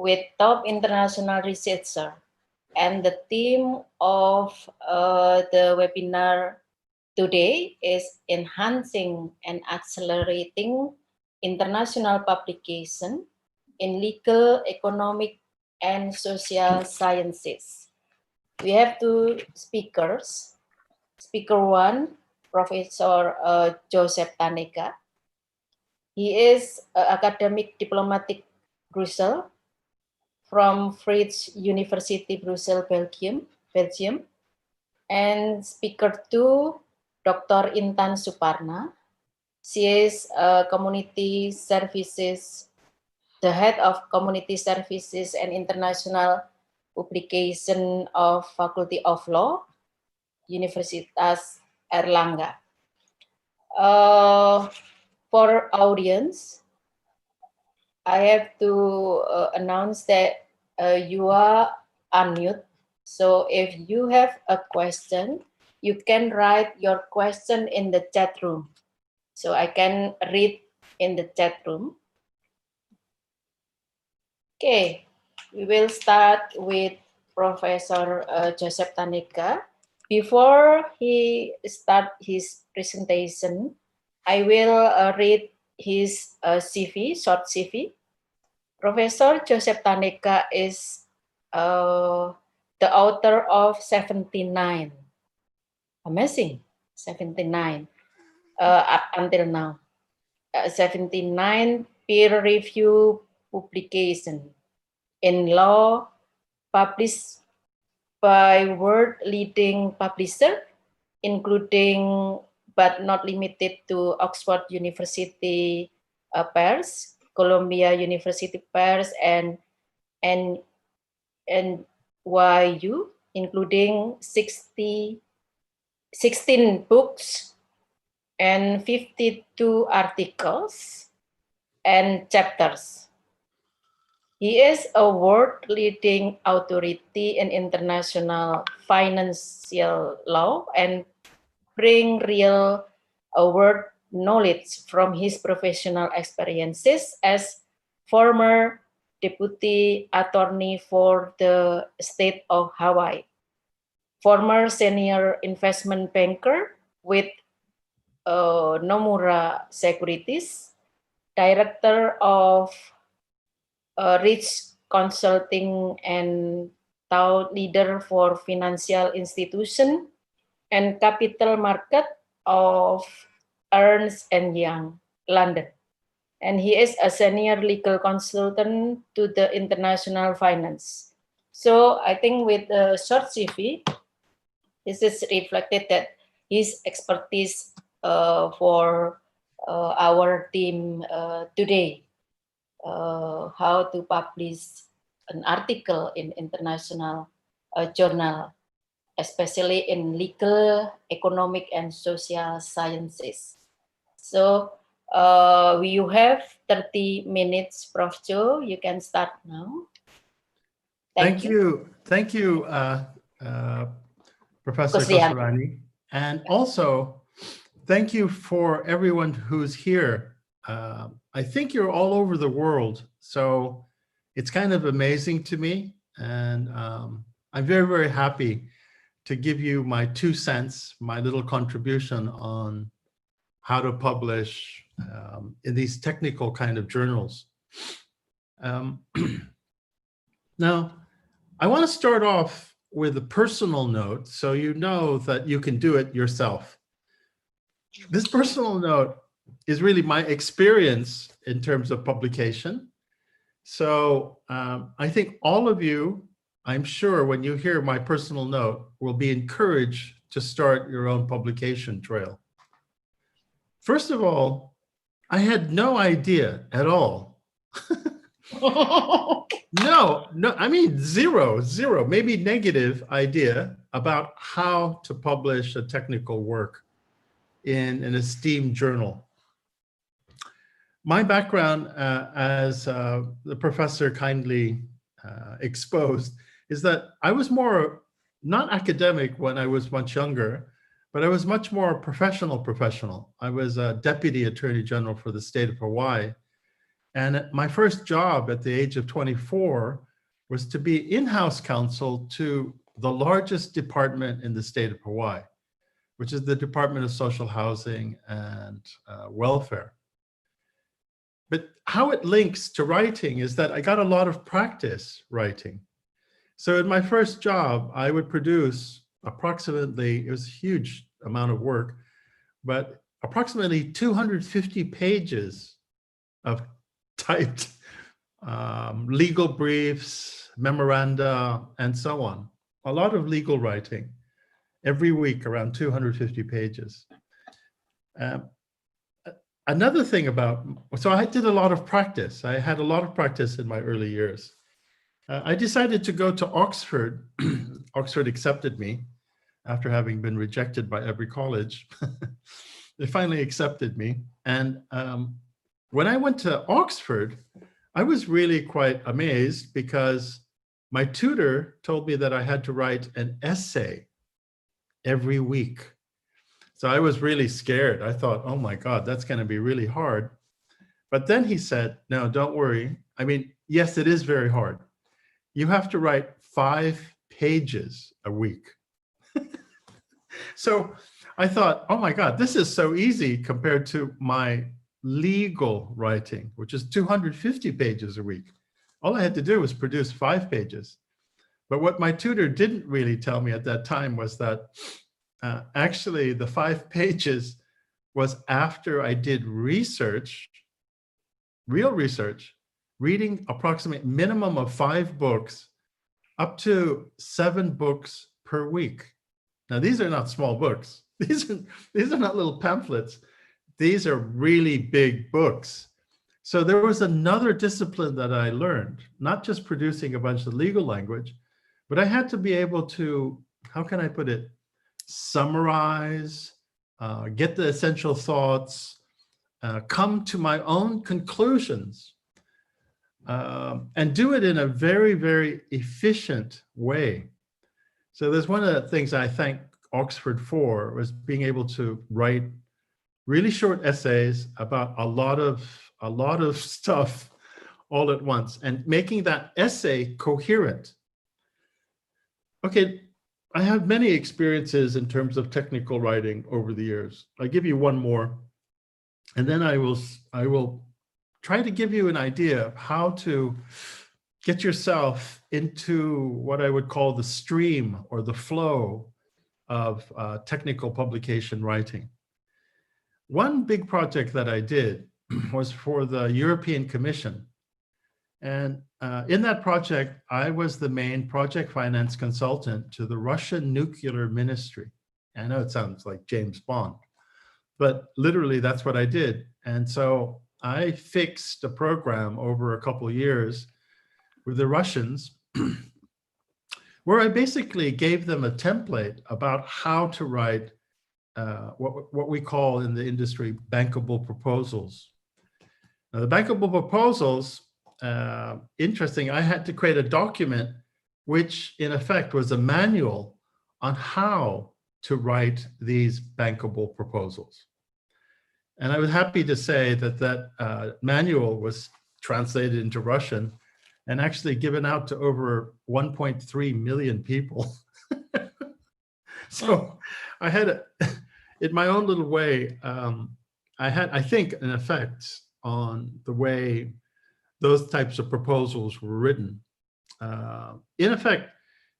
with top international researcher. And the theme of the webinar today is enhancing and accelerating international publication in legal, economic, and social sciences. We have two speakers. Speaker one, Professor Joseph Tanega. He is academic diplomatic Brussels from Vrije University, Brussels, Belgium. And speaker two, Dr. Intan Soeparna. She is community services, the head of community services and international publication of Faculty of Law, Universitas Airlangga. For audience, I have to announce that you are unmute. So if you have a question, you can write your question in the chat room. So I can read in the chat room. Okay, we will start with Professor Joseph Tanega. Before he start his presentation, I will read his CV, short CV. Professor Joseph Tanega is the author of 79. Amazing, 79 up until now. 79 peer review publication in law published by world-leading publisher, including but not limited to Oxford University Press, Columbia University Press, and NYU, including 16 books and 52 articles and chapters. He is a world-leading authority in international financial law and bring real world knowledge from his professional experiences as former Deputy Attorney for the State of Hawaii, former Senior Investment Banker with Nomura Securities, Director of Rich Consulting and thought leader for financial institution and capital market of Ernst & Young, London. And he is a senior legal consultant to the international finance. So I think with the short CV, this is reflected that his expertise for our team today, how to publish an article in international journal, especially in legal, economic, and social sciences. So you have 30 minutes, Prof. Joe. You can start now. Thank you. Thank you, Professor Koesrianti. And also, thank you for everyone who's here. I think you're all over the world, so it's kind of amazing to me. And I'm very, very happy to give you my 2 cents, my little contribution on how to publish in these technical kind of journals. Now, I want to start off with a personal note so you know that you can do it yourself. This personal note is really my experience in terms of publication. So I think all of you, I'm sure when you hear my personal note, will be encouraged to start your own publication trail. First of all, I had no idea at all. No, I mean zero, maybe negative idea about how to publish a technical work in an esteemed journal. My background, as the professor kindly exposed, is that I was more, not academic when I was much younger, but I was much more professional. I was a Deputy Attorney General for the state of Hawaii. And my first job at the age of 24 was to be in-house counsel to the largest department in the state of Hawaii, which is the Department of Social Housing and Welfare. But how it links to writing is that I got a lot of practice writing. So in my first job, I would produce approximately, it was a huge amount of work, but approximately 250 pages of typed legal briefs, memoranda, and so on. A lot of legal writing every week, around 250 pages. Another thing so I did a lot of practice. I had a lot of practice in my early years. I decided to go to Oxford. Oxford accepted me after having been rejected by every college. They finally accepted me. And when I went to Oxford, I was really quite amazed because my tutor told me that I had to write an essay every week. So I was really scared. I thought, oh my God, that's going to be really hard. But then he said, no, don't worry. I mean, yes, it is very hard. You have to write 5 pages a week. So I thought, oh my God, this is so easy compared to my legal writing, which is 250 pages a week. All I had to do was produce 5 pages. But what my tutor didn't really tell me at that time was that actually the 5 pages was after I did research, real research, reading approximately minimum of 5 books, up to 7 books per week. Now, these are not small books. These are not little pamphlets. These are really big books. So there was another discipline that I learned, not just producing a bunch of legal language, but I had to be able to, how can I put it, summarize, get the essential thoughts, come to my own conclusions, and do it in a very, very efficient way. So there's one of the things I thank Oxford for was being able to write really short essays about a lot of stuff all at once and making that essay coherent. Okay, I have many experiences in terms of technical writing over the years. I'll give you one more, and then I will try to give you an idea of how to get yourself into what I would call the stream or the flow of technical publication writing. One big project that I did was for the European Commission. And in that project, I was the main project finance consultant to the Russian nuclear ministry. I know it sounds like James Bond, but literally that's what I did. And so I fixed a program over a couple of years with the Russians where I basically gave them a template about how to write what we call in the industry bankable proposals. Now, the bankable proposals, interesting, I had to create a document which in effect was a manual on how to write these bankable proposals. And I was happy to say that that manual was translated into Russian and actually given out to over 1.3 million people. So I had, in my own little way, I had, I think, an effect on the way those types of proposals were written. In effect,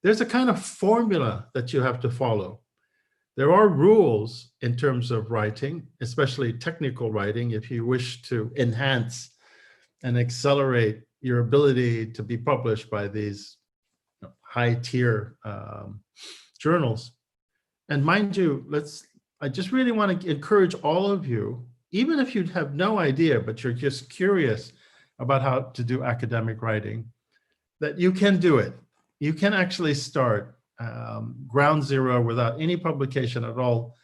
there's a kind of formula that you have to follow. There are rules in terms of writing, especially technical writing, if you wish to enhance and accelerate your ability to be published by these high-tier journals. And mind you, I just really want to encourage all of you, even if you have no idea, but you're just curious about how to do academic writing, that you can do it. You can actually start ground zero without any publication at all.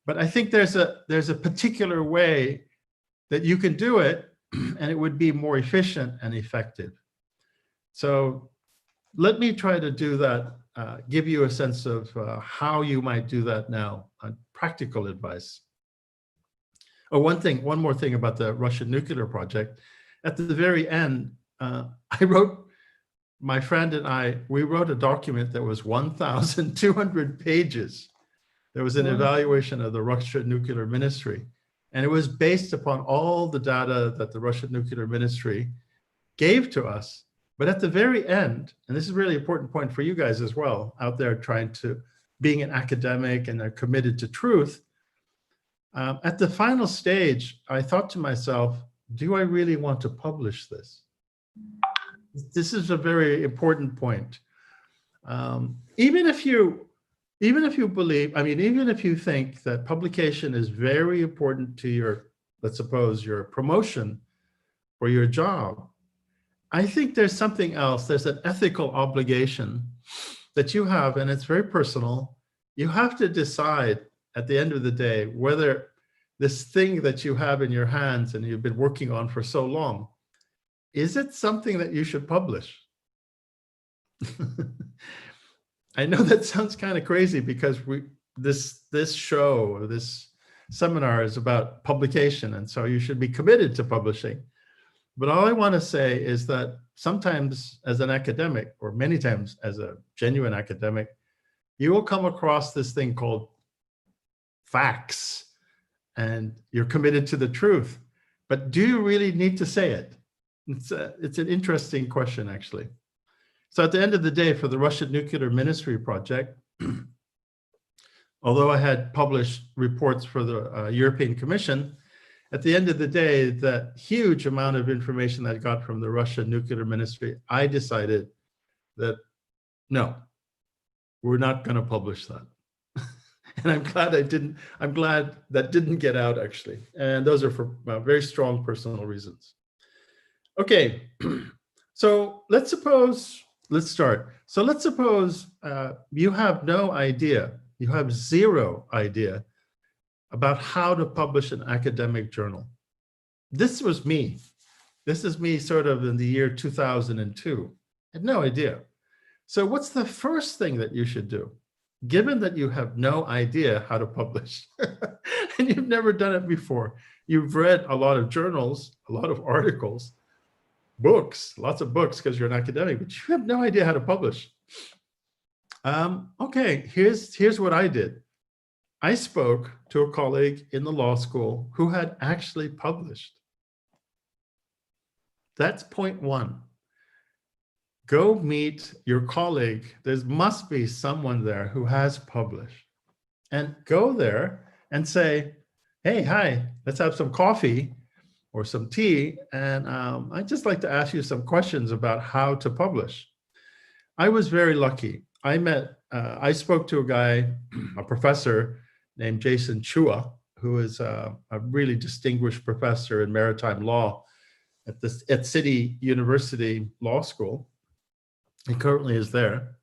But I think there's a particular way that you can do it, and it would be more efficient and effective. So let me try to do that, give you a sense of how you might do that now, practical advice. Oh, one more thing about the Russian nuclear project. at the very end, my friend and I, we wrote a document that was 1,200 pages. There was an evaluation of the Russian nuclear ministry. And it was based upon all the data that the Russian nuclear ministry gave to us. But at the very end, and this is a really important point for you guys as well, out there trying to, being an academic and are committed to truth, at the final stage, I thought to myself, do I really want to publish this? This is a very important point. Even if you believe, I mean, even if you think that publication is very important to your, let's suppose, your promotion or your job, I think there's something else. There's an ethical obligation that you have, and it's very personal. You have to decide at the end of the day whether this thing that you have in your hands and you've been working on for so long, is it something that you should publish? I know that sounds kind of crazy because this show or this seminar is about publication, and so you should be committed to publishing. But all I want to say is that sometimes as an academic, or many times as a genuine academic, you will come across this thing called facts, and you're committed to the truth. But do you really need to say it? It's an interesting question, actually. So at the end of the day, for the Russian Nuclear Ministry project, although I had published reports for the European Commission, at the end of the day, that huge amount of information that I got from the Russian Nuclear Ministry, I decided that, no, we're not going to publish that. And I'm glad that didn't get out, actually. And those are for very strong personal reasons. Okay, so let's start. So let's suppose you have no idea, you have zero idea about how to publish an academic journal. This was me. This is me sort of in the year 2002. I had no idea. So what's the first thing that you should do? Given that you have no idea how to publish and you've never done it before, you've read a lot of journals, a lot of articles, books, lots of books because you're an academic, but you have no idea how to publish. Okay, here's what I did. I spoke to a colleague in the law school who had actually published. That's point one. Go meet your colleague. There must be someone there who has published. And go there and say, hey, hi, let's have some coffee or some tea. And I'd just like to ask you some questions about how to publish. I was very lucky. I spoke to a guy, a professor named Jason Chua, who is a really distinguished professor in maritime law at City University Law School. He currently is there.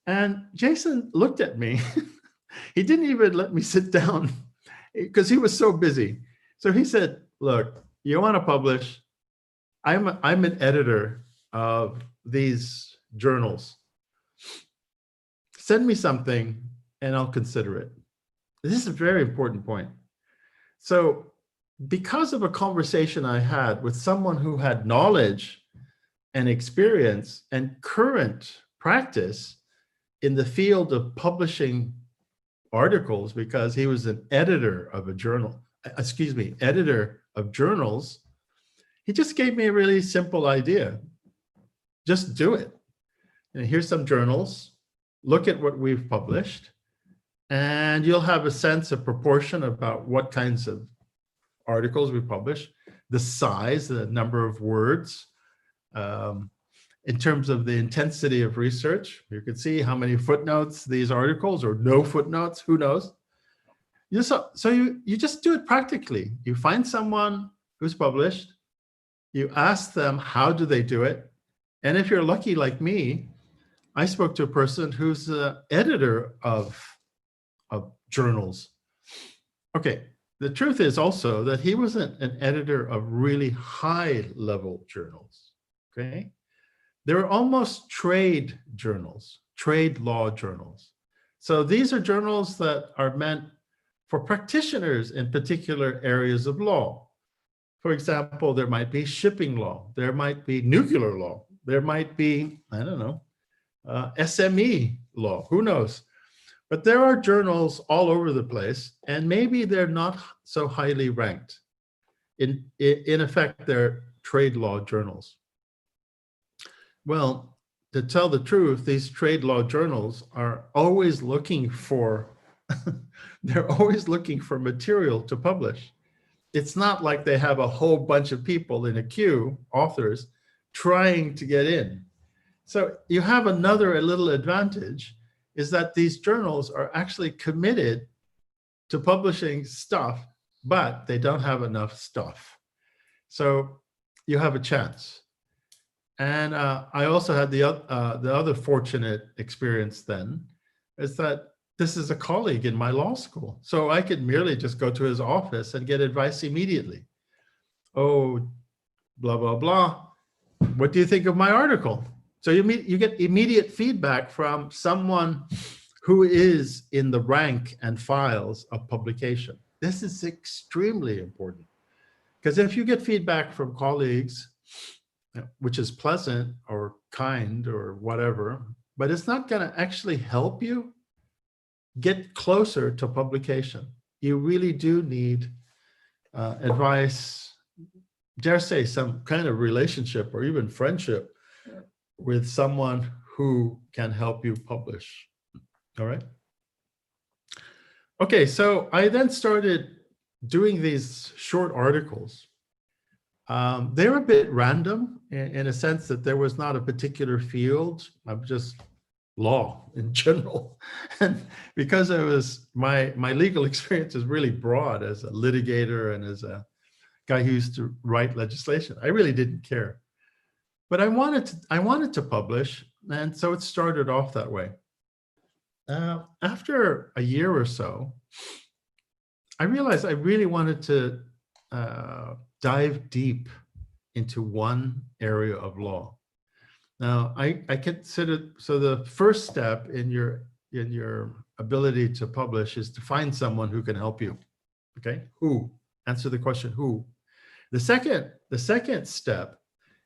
And Jason looked at me. He didn't even let me sit down because he was so busy. So he said, look, you want to publish? I'm an editor of these journals. Send me something and I'll consider it. This is a very important point. So because of a conversation I had with someone who had knowledge and experience and current practice in the field of publishing articles, because he was an editor of a journal, editor of journals, he just gave me a really simple idea. Just do it. And here's some journals. Look at what we've published, and you'll have a sense of proportion about what kinds of articles we publish, the size, the number of words, in terms of the intensity of research. You can see how many footnotes these articles, or no footnotes, who knows. So you just do it practically. You find someone who's published, you ask them how do they do it, and if you're lucky like me, I spoke to a person who's an editor of journals. Okay, the truth is also that he wasn't an editor of really high-level journals, okay? They were almost trade journals, trade law journals. So these are journals that are meant for practitioners in particular areas of law. For example, there might be shipping law, there might be nuclear law, there might be, I don't know, SME law, who knows? But there are journals all over the place, and maybe they're not so highly ranked. In effect, they're trade law journals. Well, to tell the truth, these trade law journals are always looking for, they're always looking for material to publish. It's not like they have a whole bunch of people in a queue, authors, trying to get in. So you have another little advantage, is that these journals are actually committed to publishing stuff, but they don't have enough stuff. So you have a chance. And I also had the other fortunate experience then, is that this is a colleague in my law school. So I could merely just go to his office and get advice immediately. Oh, blah, blah, blah. What do you think of my article? So you get immediate feedback from someone who is in the rank and files of publication. This is extremely important, because if you get feedback from colleagues, which is pleasant or kind or whatever, but it's not going to actually help you get closer to publication. You really do need advice, dare say some kind of relationship or even friendship with someone who can help you publish. All right. Okay, so I then started doing these short articles. They were a bit random in a sense that there was not a particular field of just law in general. And because I was, my legal experience is really broad as a litigator and as a guy who used to write legislation, I really didn't care. But I wanted to publish, and so it started off that way. After a year or so, I realized I really wanted to dive deep into one area of law. Now, I consider, so the first step in your ability to publish is to find someone who can help you. Okay, who? Answer the question, who? The second step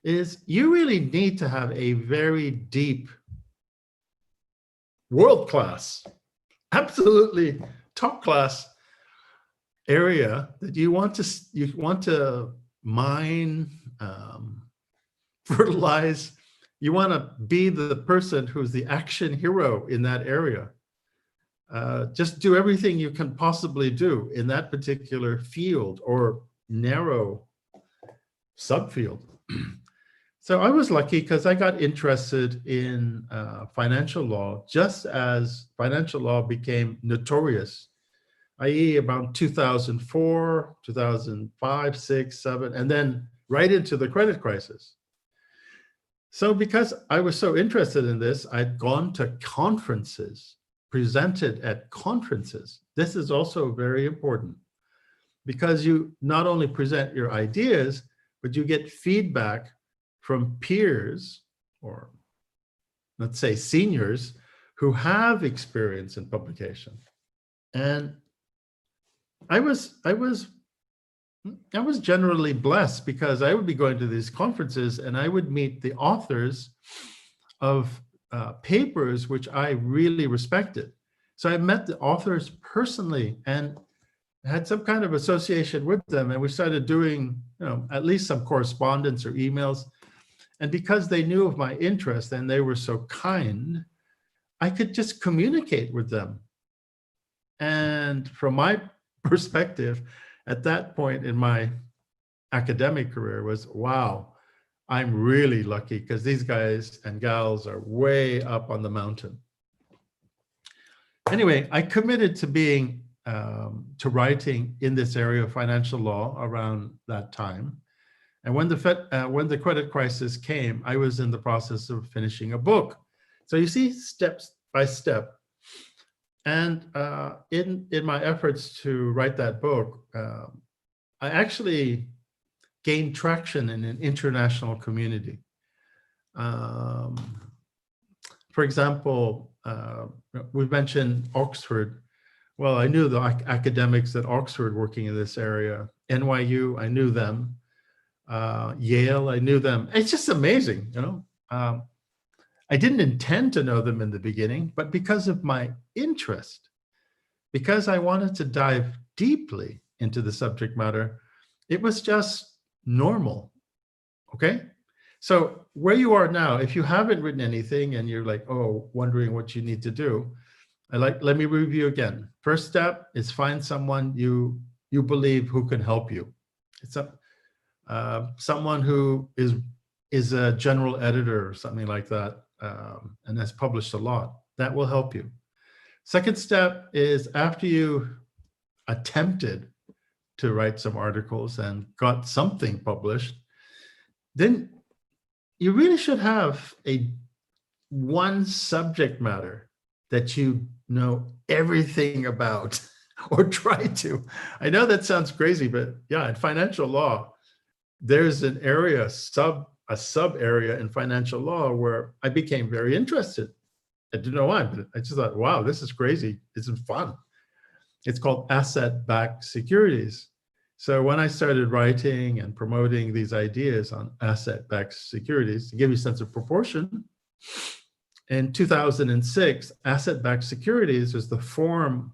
is you really need to have a very deep, world-class, absolutely top-class area that you want to mine, fertilize. You want to be the person who's the action hero in that area. Just do everything you can possibly do in that particular field or narrow subfield. So I was lucky because I got interested in financial law just as financial law became notorious, i.e. around 2004, 2005, 6, 7, and then right into the credit crisis. So because I was so interested in this, I'd gone to conferences, presented at conferences. This is also very important because you not only present your ideas, but you get feedback from peers, or let's say seniors, who have experience in publication. And I was generally blessed because I would be going to these conferences and I would meet the authors of papers which I really respected. So I met the authors personally and had some kind of association with them, and we started doing, at least some correspondence or emails. And because they knew of my interest and they were so kind, I could just communicate with them. And from my perspective, at that point in my academic career was, wow, I'm really lucky because these guys and gals are way up on the mountain. Anyway, I committed to being, to writing in this area of financial law around that time. And when the credit crisis came, I was in the process of finishing a book. So you see, steps by step. And in my efforts to write that book, I actually gained traction in an international community. For example, we mentioned Oxford. Well, I knew the academics at Oxford working in this area. NYU, I knew them. Yale, I knew them. It's just amazing, you know. I didn't intend to know them in the beginning, but because of my interest, because I wanted to dive deeply into the subject matter, it was just normal, okay? So where you are now, if you haven't written anything and you're like, oh, wondering what you need to do, let me review again. First step is find someone you believe who can help you. It's someone who is a general editor or something like that, and has published a lot. That will help you. Second step is after you attempted to write some articles and got something published, then you really should have one subject matter that you know everything about, or try to. I know that sounds crazy, but yeah, in financial law, there's an area, a sub area in financial law where I became very interested. I didn't know why, but I just thought, wow, this is crazy. This is fun. It's called asset-backed securities. So when I started writing and promoting these ideas on asset-backed securities, to give you a sense of proportion, in 2006, asset-backed securities is the form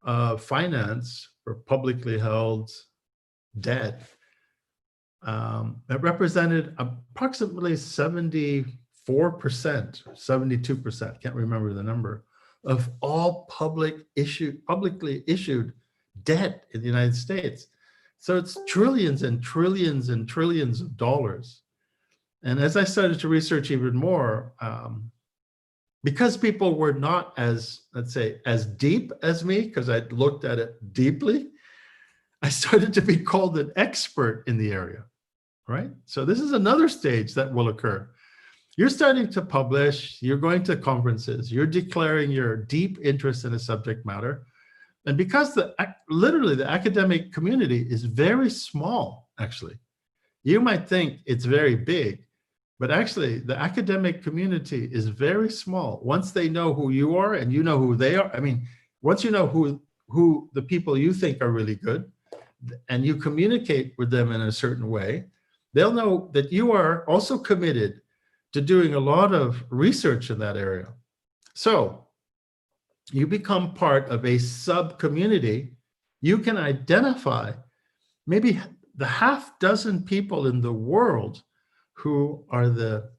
of finance for publicly held debt that represented approximately 74%, 72%, can't remember the number, of all publicly issued debt in the United States. So it's trillions and trillions and trillions of dollars. And as I started to research even more, because people were not as, let's say, as deep as me, because I'd looked at it deeply, I started to be called an expert in the area, right? So this is another stage that will occur. You're starting to publish, you're going to conferences, you're declaring your deep interest in a subject matter. And because literally the academic community is very small, actually. You might think it's very big, but actually the academic community is very small. Once they know who you are and you know who they are, I mean, once you know who the people you think are really good, and you communicate with them in a certain way, they'll know that you are also committed to doing a lot of research in that area. So you become part of a sub-community. You can identify maybe the half dozen people in the world who are the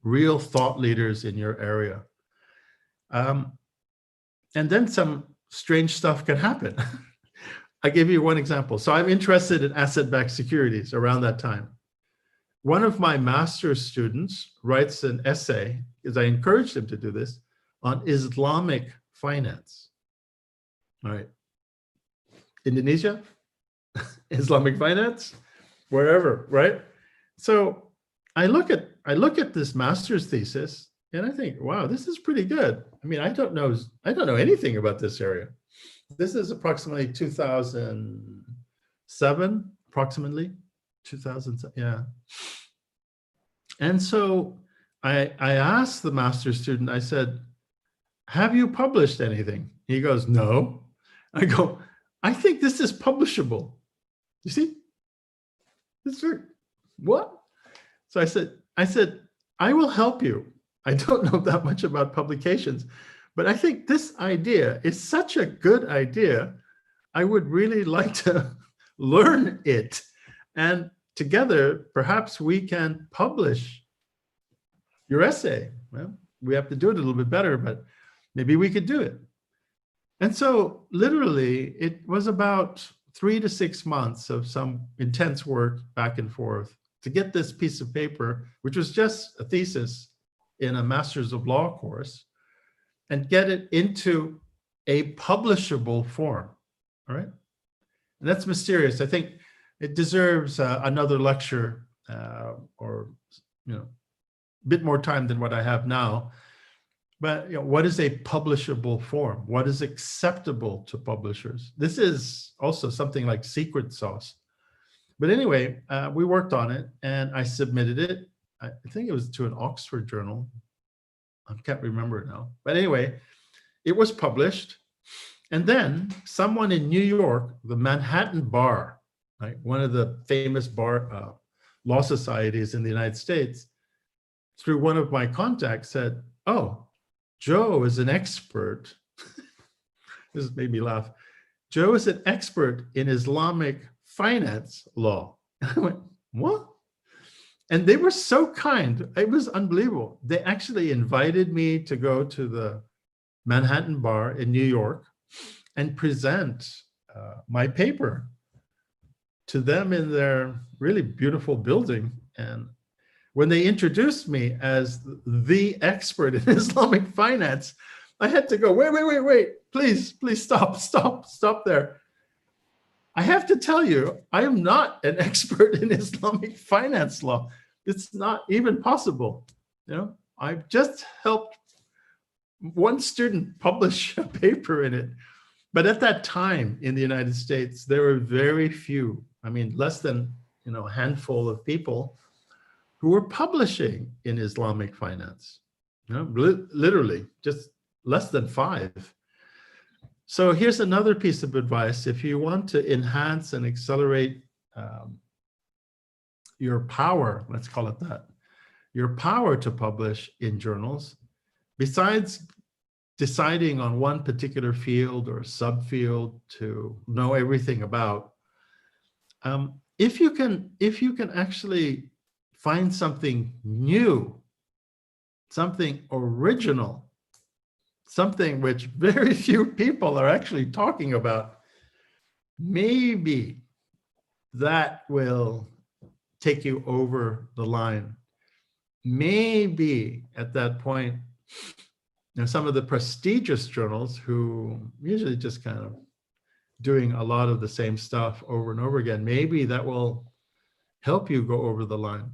real thought leaders in your area. And then some strange stuff can happen. I give you one example. So I'm interested in asset-backed securities around that time. One of my master's students writes an essay, because I encouraged him to do this, on Islamic finance. All right. Indonesia, Islamic finance, wherever, right? So I look at this master's thesis and I think, wow, this is pretty good. I mean, I don't know anything about this area. This is approximately 2007, approximately 2007, yeah. And so I asked the master's student, I said, have you published anything? He goes, no. I go, I think this is publishable. You see? What? So I said, I will help you. I don't know that much about publications, but I think this idea is such a good idea. I would really like to learn it. And together, perhaps we can publish your essay. Well, we have to do it a little bit better, but maybe we could do it. And so literally, it was about 3 to 6 months of some intense work back and forth to get this piece of paper, which was just a thesis in a Master's of Law course, and get it into a publishable form, all right? And that's mysterious. I think it deserves another lecture or, a bit more time than what I have now. But what is a publishable form? What is acceptable to publishers? This is also something like secret sauce. But anyway, we worked on it and I submitted it. I think it was to an Oxford journal. I can't remember it now. But anyway, it was published. And then someone in New York, the Manhattan Bar, right, one of the famous law societies in the United States, through one of my contacts said, oh, Joe is an expert. This made me laugh. Joe is an expert in Islamic finance law. I went, what? And they were so kind. It was unbelievable. They actually invited me to go to the Manhattan Bar in New York and present my paper to them in their really beautiful building. And when they introduced me as the expert in Islamic finance, I had to go, wait, please stop there. I have to tell you, I am not an expert in Islamic finance law. It's not even possible. You know, I've just helped one student publish a paper in it. But at that time in the United States, there were very few, I mean, less than, a handful of people who were publishing in Islamic finance. Literally just less than 5. So here's another piece of advice. If you want to enhance and accelerate your power, let's call it that, your power to publish in journals, besides deciding on one particular field or subfield to know everything about, if you can actually find something new, something original, something which very few people are actually talking about, maybe that will take you over the line. Maybe at that point, some of the prestigious journals who usually just kind of doing a lot of the same stuff over and over again, maybe that will help you go over the line.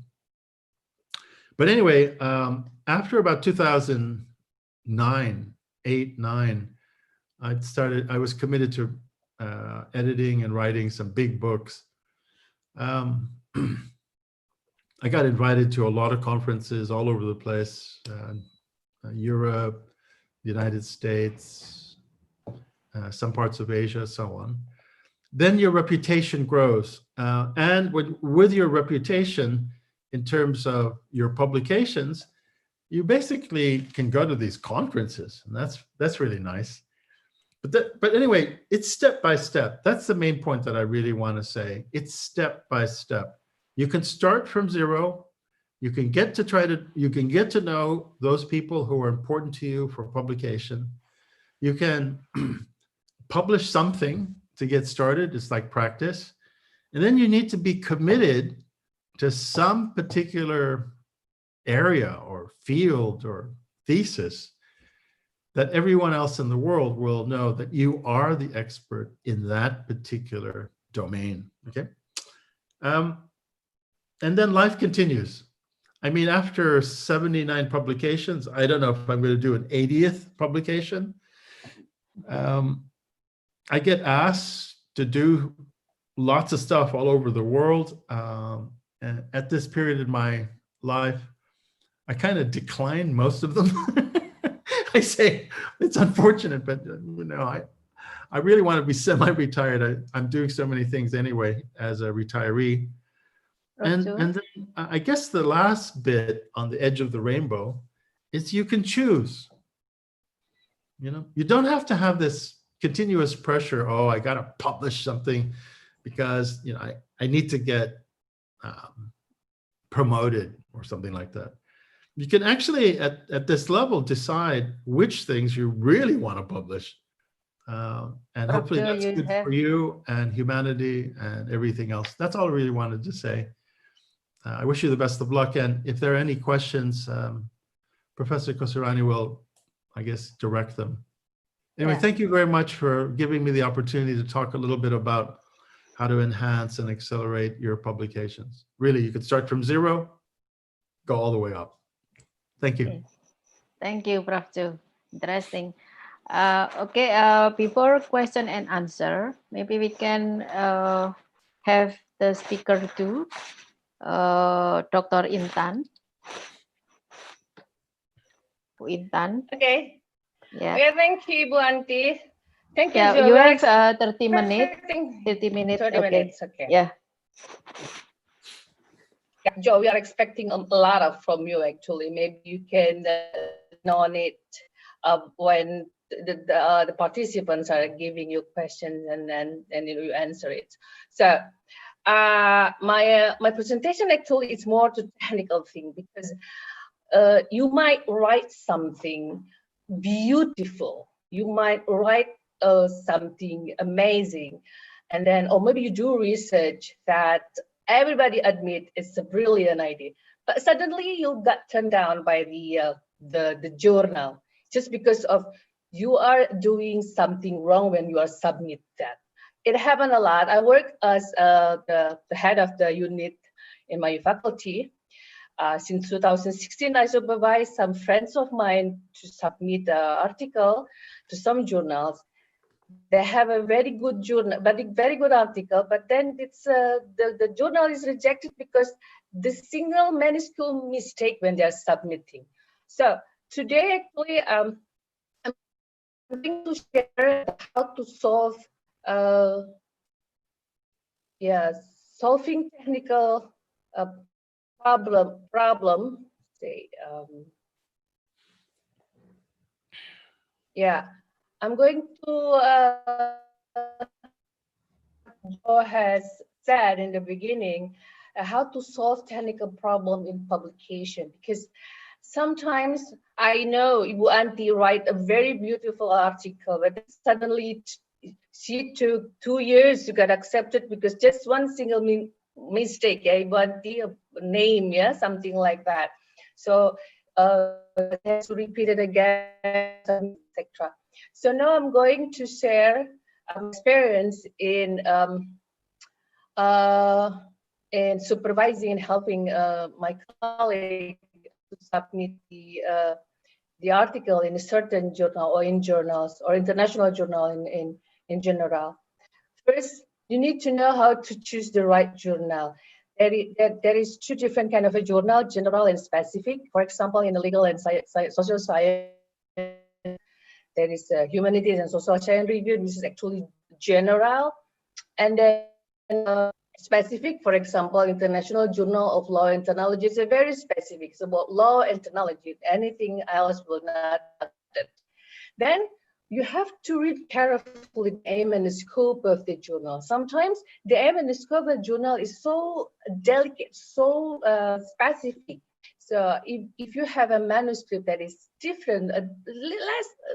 But anyway, after about 2009, 8, 9, I was committed to editing and writing some big books. I got invited to a lot of conferences all over the place, Europe, the United States, some parts of Asia, so on. Then your reputation grows. And with your reputation, in terms of your publications, you basically can go to these conferences, and that's really nice. But anyway, it's step by step. That's the main point that I really want to say. It's step by step. You can start from zero. You can get to know those people who are important to you for publication. You can publish something to get started. It's like practice. And then you need to be committed to some particular area or field or thesis that everyone else in the world will know that you are the expert in that particular domain, okay? And then life continues. I mean, after 79 publications, I don't know if I'm going to do an 80th publication. I get asked to do lots of stuff all over the world. And at this period in my life, I kind of decline most of them. I say it's unfortunate, but I really want to be semi-retired. I'm doing so many things anyway as a retiree. And then I guess the last bit on the edge of the rainbow is you can choose. You don't have to have this continuous pressure. Oh, I got to publish something because I need to get promoted or something like that. You can actually at this level decide which things you really want to publish. And hopefully that's good for you and humanity and everything else. That's all I really wanted to say. I wish you the best of luck. And if there are any questions, Professor Koesrianti will, I guess, direct them. Anyway, thank you very much for giving me the opportunity to talk a little bit about how to enhance and accelerate your publications. Really, you could start from zero, go all the way up. Thank you. Yes. Thank you, Prof. Too. Interesting. Okay, before question and answer, maybe we can have the speaker too, Dr. Intan. Bu Intan. Okay. Yeah. Okay, thank you, Ibu Anti. Thank you. Yeah, you have 30 minutes. 30 minutes. 30 okay. minutes. Okay. Yeah. Joe, we are expecting a lot of from you actually. Maybe you can on it when the participants are giving you questions and then you answer it. So my presentation actually is more to technical thing, because you might write something beautiful, you might write something amazing, and then, or maybe you do research that everybody admit it's a brilliant idea, but suddenly you got turned down by the journal just because of you are doing something wrong when you are submit that. It happened a lot. I work as the head of the unit in my faculty. Since 2016, I supervise some friends of mine to submit the article to some journals. They have a very good journal, but a very good article, but then it's the journal is rejected because the single minuscule mistake when they are submitting. So today, actually, I'm going to share how to solve, solving technical problem. Say, I'm going to Joe has said in the beginning how to solve technical problem in publication, because sometimes I know Ibu Anti write a very beautiful article, but suddenly she took 2 years to get accepted because just one single mistake, Ibu Anti, a name, something like that. So it has to repeat it again, etc. So now I'm going to share experience in supervising and helping my colleague to submit the article in a certain journal or in journals or international journal in general. First, you need to know how to choose the right journal. There is two different kind of a journal, general and specific. For example, in the legal and social science, there is humanities and social science review. This is actually general. And then specific, for example, International Journal of Law and Technology is a very specific. It's about law and technology. Anything else will not touch it. Then you have to read carefully the aim and the scope of the journal. Sometimes the aim and the scope of the journal is so delicate, so specific. So if you have a manuscript that is different,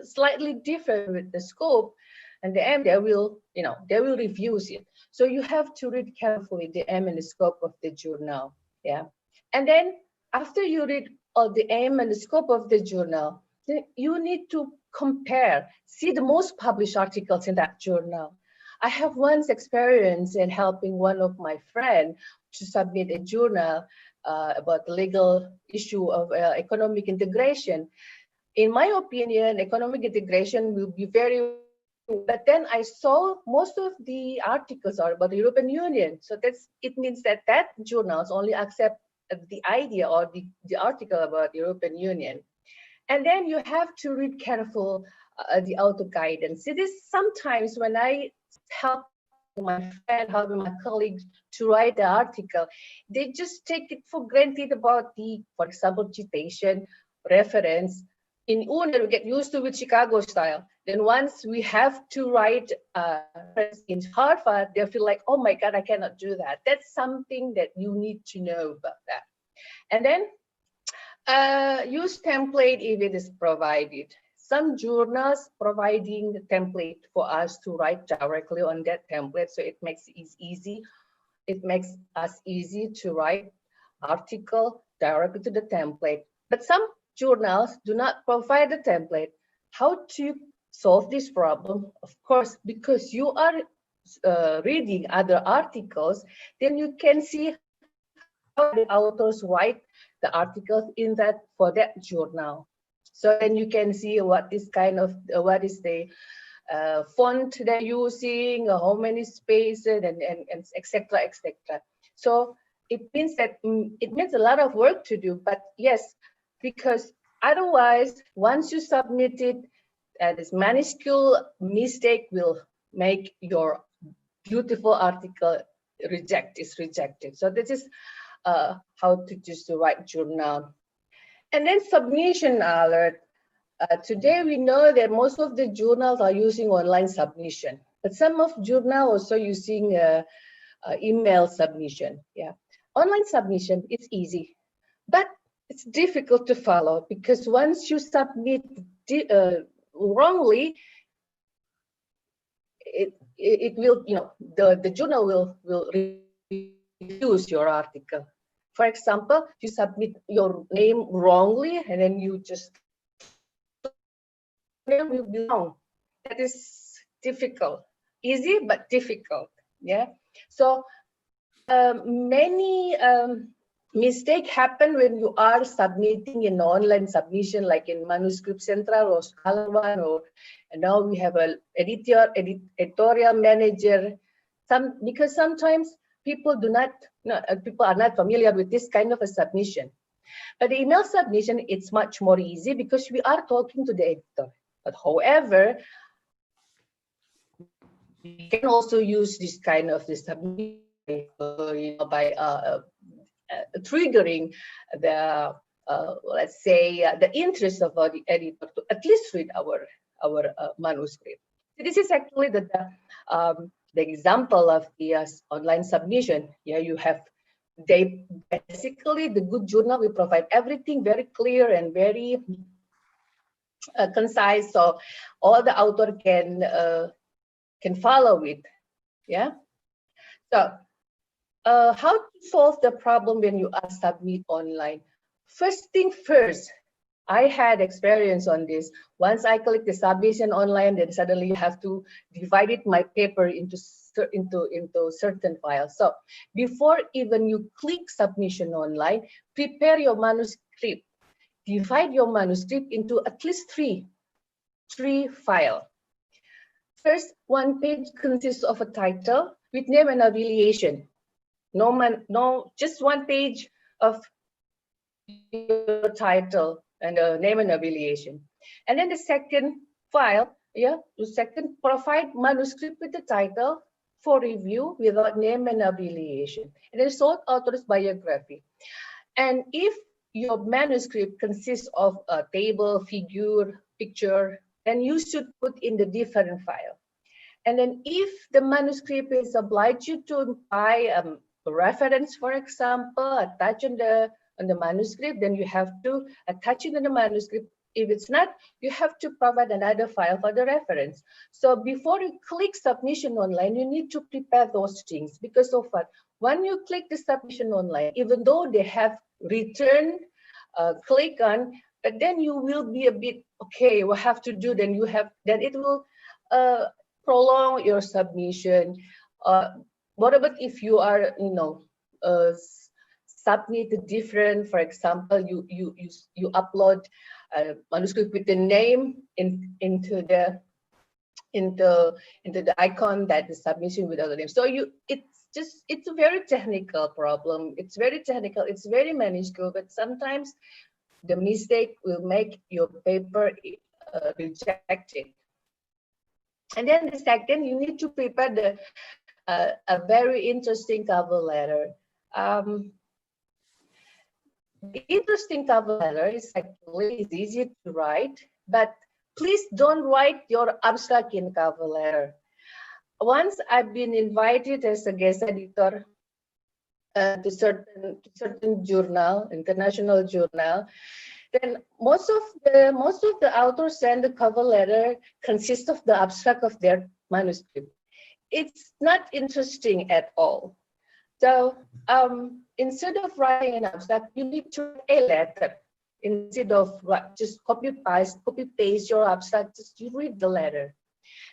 slightly different with the scope, and the aim, they will review it. So you have to read carefully the aim and the scope of the journal. And then after you read all the aim and the scope of the journal, then you need to compare, see the most published articles in that journal. I have once experience in helping one of my friends to submit a journal about the legal issue of economic integration. In my opinion, economic integration will be very, but then I saw most of the articles are about the European Union. So it means that journals only accept the idea or the article about the European Union. And then you have to read careful the author guidance. It is sometimes when I help my friend, helping my colleagues to write the article, they just take it for granted about for example, citation, reference. In Unair, we get used to with Chicago style. Then once we have to write in Harvard, they feel like, oh my God, I cannot do that. That's something that you need to know about that. And then use template if it is provided. Some journals providing the template for us to write directly on that template, so it makes it easy. It makes us easy to write article directly to the template. But some journals do not provide the template. How to solve this problem? Of course, because you are reading other articles, then you can see how the authors write the articles in for that journal. So then you can see what is the font they're using, how many spaces, and etc. etc. So it means a lot of work to do. But yes, because otherwise, once you submit it, this minuscule mistake will make your beautiful article rejected. So this is how to choose the right journal. And then submission alert. Today we know that most of the journals are using online submission, but some of journal also using email submission. Yeah, online submission, it's easy, but it's difficult to follow, because once you submit wrongly, it will, you know, the journal will refuse your article. For example, you submit your name wrongly, and then you just name will be wrong. That is difficult. Easy but difficult. Yeah. So many mistakes happen when you are submitting an online submission, like in Manuscript Central or Scholar One, or and now we have an editorial manager. Because sometimes people people are not familiar with this kind of a submission. But the email submission, it's much more easy because we are talking to the editor. But however, you can also use this kind of submission, you know, by triggering the let's say the interest of the editor to at least read our manuscript. So this is actually the example of the online submission. Yeah, you have basically the good journal will provide everything very clear and very concise, so all the author can follow it. Yeah. So how to solve the problem when you are submit online? First thing first, I had experience on this. Once I click the submission online, then suddenly you have to divide it, my paper into certain files. So before even you click submission online, prepare your manuscript. Divide your manuscript into at least three files. First, one page consists of a title with name and affiliation. Just one page of your title and name and affiliation. And then the second file, provide manuscript with the title for review without name and affiliation. And then short author's biography. And if your manuscript consists of a table, figure, picture, then you should put in the different file. And then if the manuscript is obliged you to buy a reference, for example, attach on the manuscript, then you have to attach it in the manuscript. If it's not, you have to provide another file for the reference. So before you click submission online, you need to prepare those things, because so far, when you click the submission online, even though they have return, click on, but then you will be a bit, okay, what have to do, then it will prolong your submission. What about if you are, submit different, for example, you upload a manuscript with the name into the icon that the submission without the name. So it's a very technical problem. It's very technical. It's very minuscule, but sometimes the mistake will make your paper rejected. And then the second, you need to prepare a very interesting cover letter. The interesting cover letter is actually easy to write, but please don't write your abstract in cover letter. Once I've been invited as a guest editor to certain journal, international journal, then most of the authors send the cover letter consists of the abstract of their manuscript. It's not interesting at all. So instead of writing an abstract, you need to write a letter. Instead of just copy paste your abstract, just you read the letter.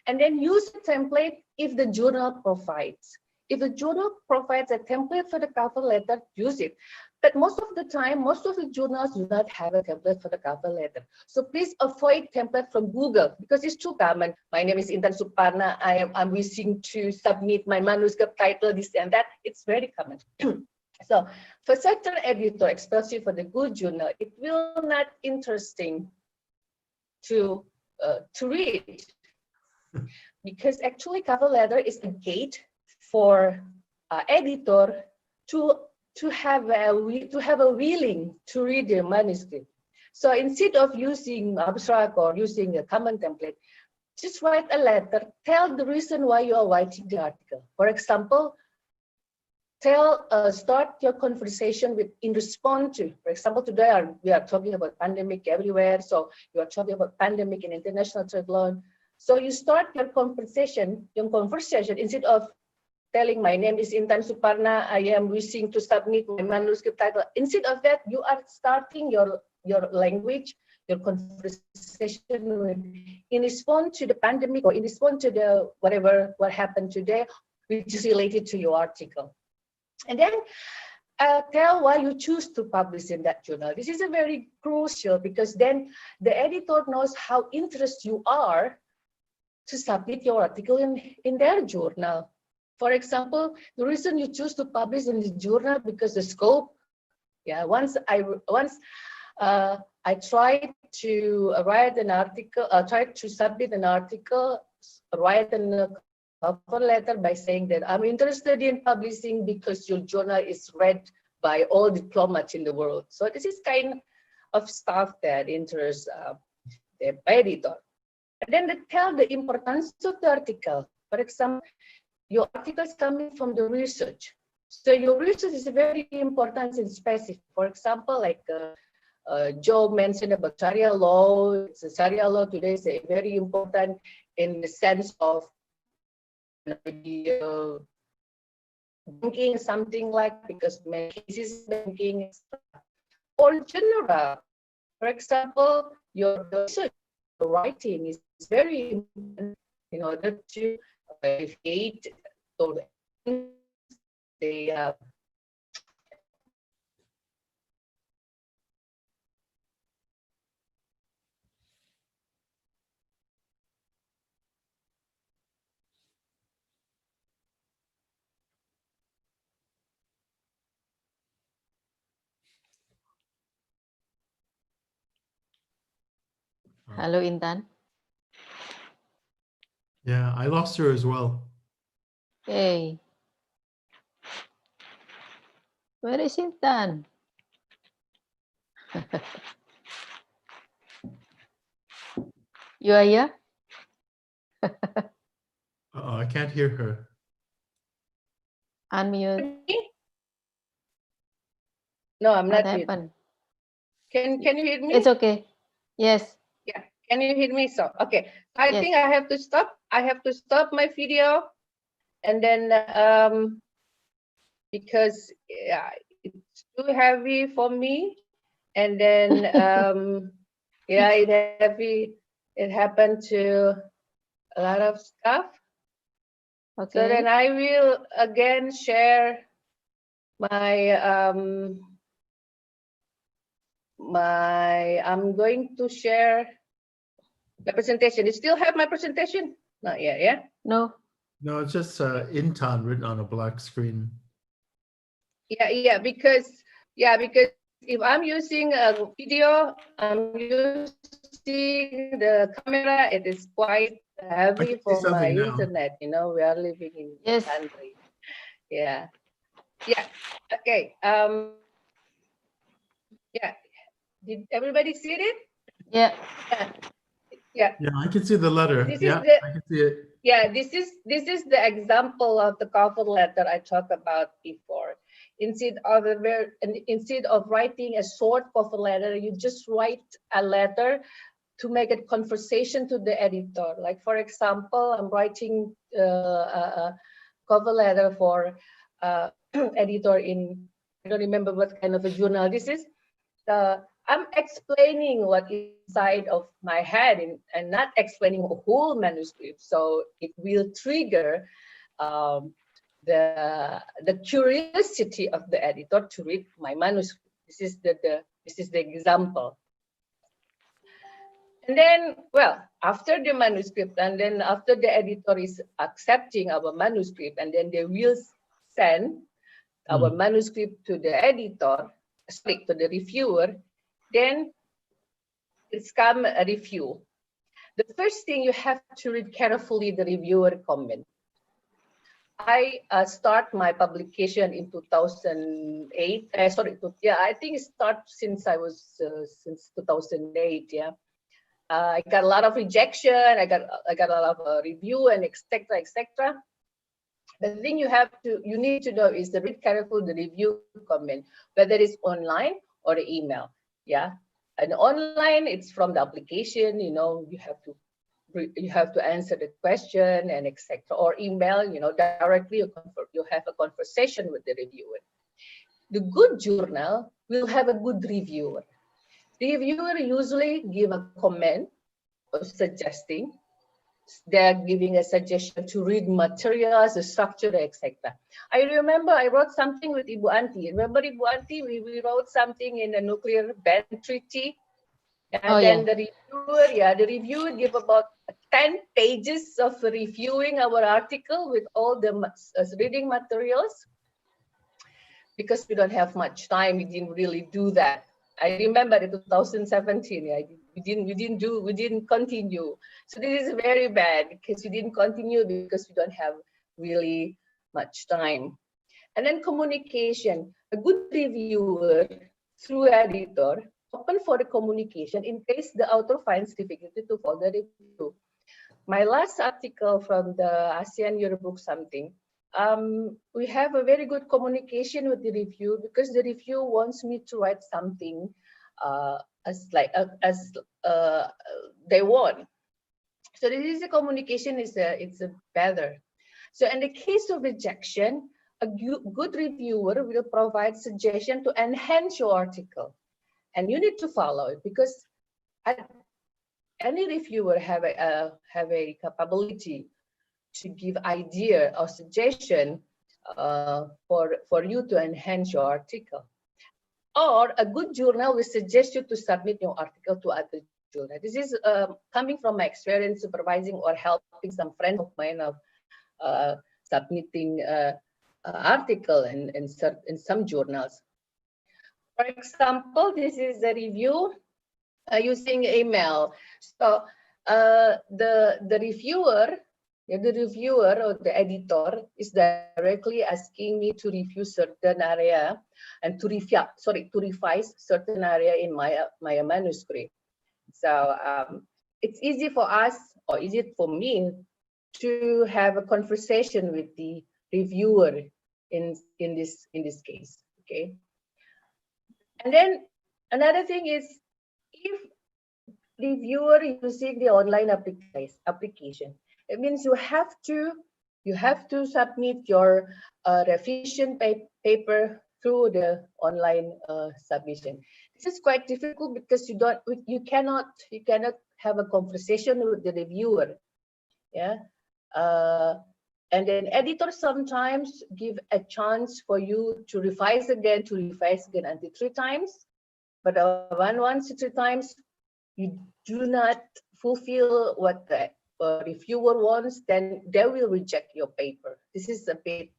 And then use a template if the journal provides. If the journal provides a template for the cover letter, use it. But most of the time, most of the journals do not have a template for the cover letter. So please avoid template from Google because it's too common. My name is Intan Soeparna. I'm wishing to submit my manuscript title, this and that. It's very common. So for certain editor, especially for the good journal, it will not interesting to read, because actually cover letter is a gate for editor to to have a willing to read the manuscript. So instead of using abstract or using a common template, just write a letter, tell the reason why you are writing the article. For example, start your conversation with in response to, for example, today we are talking about pandemic everywhere. So you are talking about pandemic and international trade law. So you start your conversation instead of telling my name is Intan Soeparna, I am wishing to submit my manuscript title. Instead of that, you are starting your language, your conversation in response to the pandemic or in response to the what happened today, which is related to your article. And then tell why you choose to publish in that journal. This is a very crucial because then the editor knows how interested you are to submit your article in their journal. For example, the reason you choose to publish in the journal because the scope. Yeah, once I tried to write an article, tried to submit an article, write a cover letter by saying that I'm interested in publishing because your journal is read by all diplomats in the world. So this is kind of stuff that interests the editor. And then they tell the importance of the article. For example, your article is coming from the research. So your research is very important and specific. For example, like Joe mentioned about Sharia law. Sharia law today is very important in the sense of banking, something like, because many cases banking or general. For example, your research writing is very important in order to create the Hello, Intan. Yeah, I lost her as well. Hey. Where is Intan? You are here? Uh-oh, I can't hear her. Unmute. No, I'm What not mute. happened? Can you hear me? It's okay. Yes. Yeah. Can you hear me? So okay. I Yes. think I have to stop. I have to stop my video, and then because yeah, it's too heavy for me, and then yeah, it happened to a lot of stuff. Okay. So then I will again share my I'm going to share the presentation. You still have my presentation? Not yet, yeah? No. No, it's just Intan written on a black screen. Yeah, because if I'm using a video, I'm using the camera, it is quite heavy for my internet. You know, we are living in this country. Yeah. Okay. Yeah. Did everybody see it? Yeah. Yeah. Yeah, I can see the letter. This Yeah, is the, I can see it. Yeah, this is the example of the cover letter I talked about before. Instead of writing a short cover letter, you just write a letter to make a conversation to the editor. Like, for example, I'm writing a cover letter for editor in, I don't remember what kind of a journal this is. I'm explaining what is inside of my head and not explaining a whole manuscript. So it will trigger the curiosity of the editor to read my manuscript. This is the example. And then, well, after the manuscript, and then after the editor is accepting our manuscript, and then they will send our manuscript to the editor, to the reviewer, then it's come a review. The first thing you have to read carefully the reviewer comment. I start my publication in 2008. I think it starts since I was since 2008. Yeah, I got a lot of rejection. I got a lot of review and etc. etc. The thing you need to know is to read careful the review comment, whether it's online or the email. Yeah, and online it's from the application. You know, you have to answer the question and etc. Or email. You know, directly you have a conversation with the reviewer. The good journal will have a good reviewer. The reviewer usually give a comment or suggesting. They're giving a suggestion to read materials, the structure, etc. I remember I wrote something with Ibu Anti. Remember Ibu Anti? We wrote something in the nuclear ban treaty. And then the reviewer gave about 10 pages of reviewing our article with all the reading materials. Because we don't have much time, we didn't really do that. I remember in 2017, we didn't continue. So this is very bad because we didn't continue because we don't have really much time. And then communication, a good reviewer through editor, open for the communication in case the author finds difficulty to follow the review. My last article from the ASEAN Yearbook something, we have a very good communication with the review because the review wants me to write something as they want. So this is a communication it's a better. So in the case of rejection, a good reviewer will provide suggestion to enhance your article, and you need to follow it because any reviewer have a capability to give idea or suggestion for you to enhance your article. Or a good journal will suggest you to submit your article to other journal. This is coming from my experience supervising or helping some friends of mine of submitting article in some journals. For example, this is a review using email. So the reviewer or the editor is directly asking me to review certain area and to revise certain area in my manuscript. So it's easy for us, or easy for me, to have a conversation with the reviewer in this case. Okay. And then another thing is, if reviewer using the online application, it means you have to submit your revision paper through the online submission. This is quite difficult because you cannot have a conversation with the reviewer. Yeah. And then editors sometimes give a chance for you to revise again until 3 times. But once 3 times, you do not fulfill what the reviewer wants, then they will reject your paper. This is a bit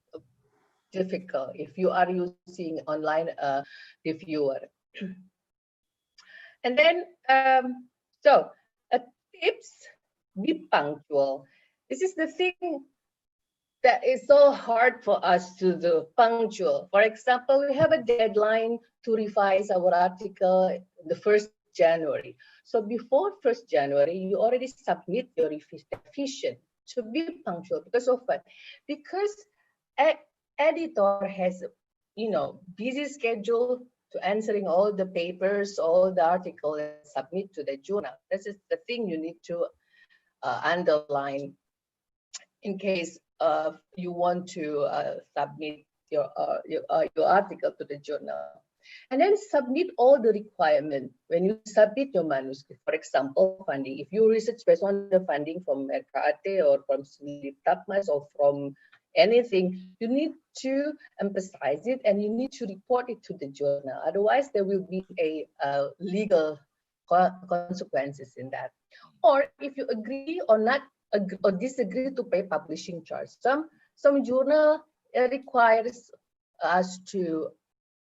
difficult if you are using online reviewer. And then, tips, be punctual. This is the thing that is so hard for us to do, punctual. For example, we have a deadline to revise our article the 1st January. So before 1st January, you already submit your revision. So be punctual because of what? Because editor has, busy schedule to answering all the papers, all the articles, and submit to the journal. This is the thing you need to underline in case you want to submit your article to the journal. And then submit all the requirements when you submit your manuscript. For example, funding. If you research based on the funding from RKAT or from Takmas or from anything, you need to emphasize it and you need to report it to the journal. Otherwise, there will be a legal consequences in that. Or if you agree or not or disagree to pay publishing charge. Some journal requires us to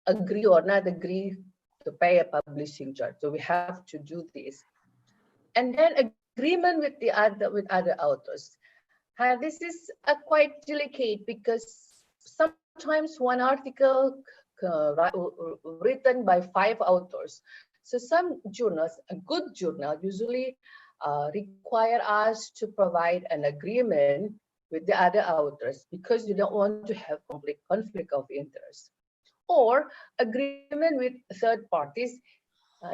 agree or not agree to pay a publishing charge. So we have to do this. And then agreement with other authors. This is quite delicate because sometimes one article written by 5 authors. So some journals, a good journal, usually require us to provide an agreement with the other authors because you don't want to have conflict of interest, or agreement with third parties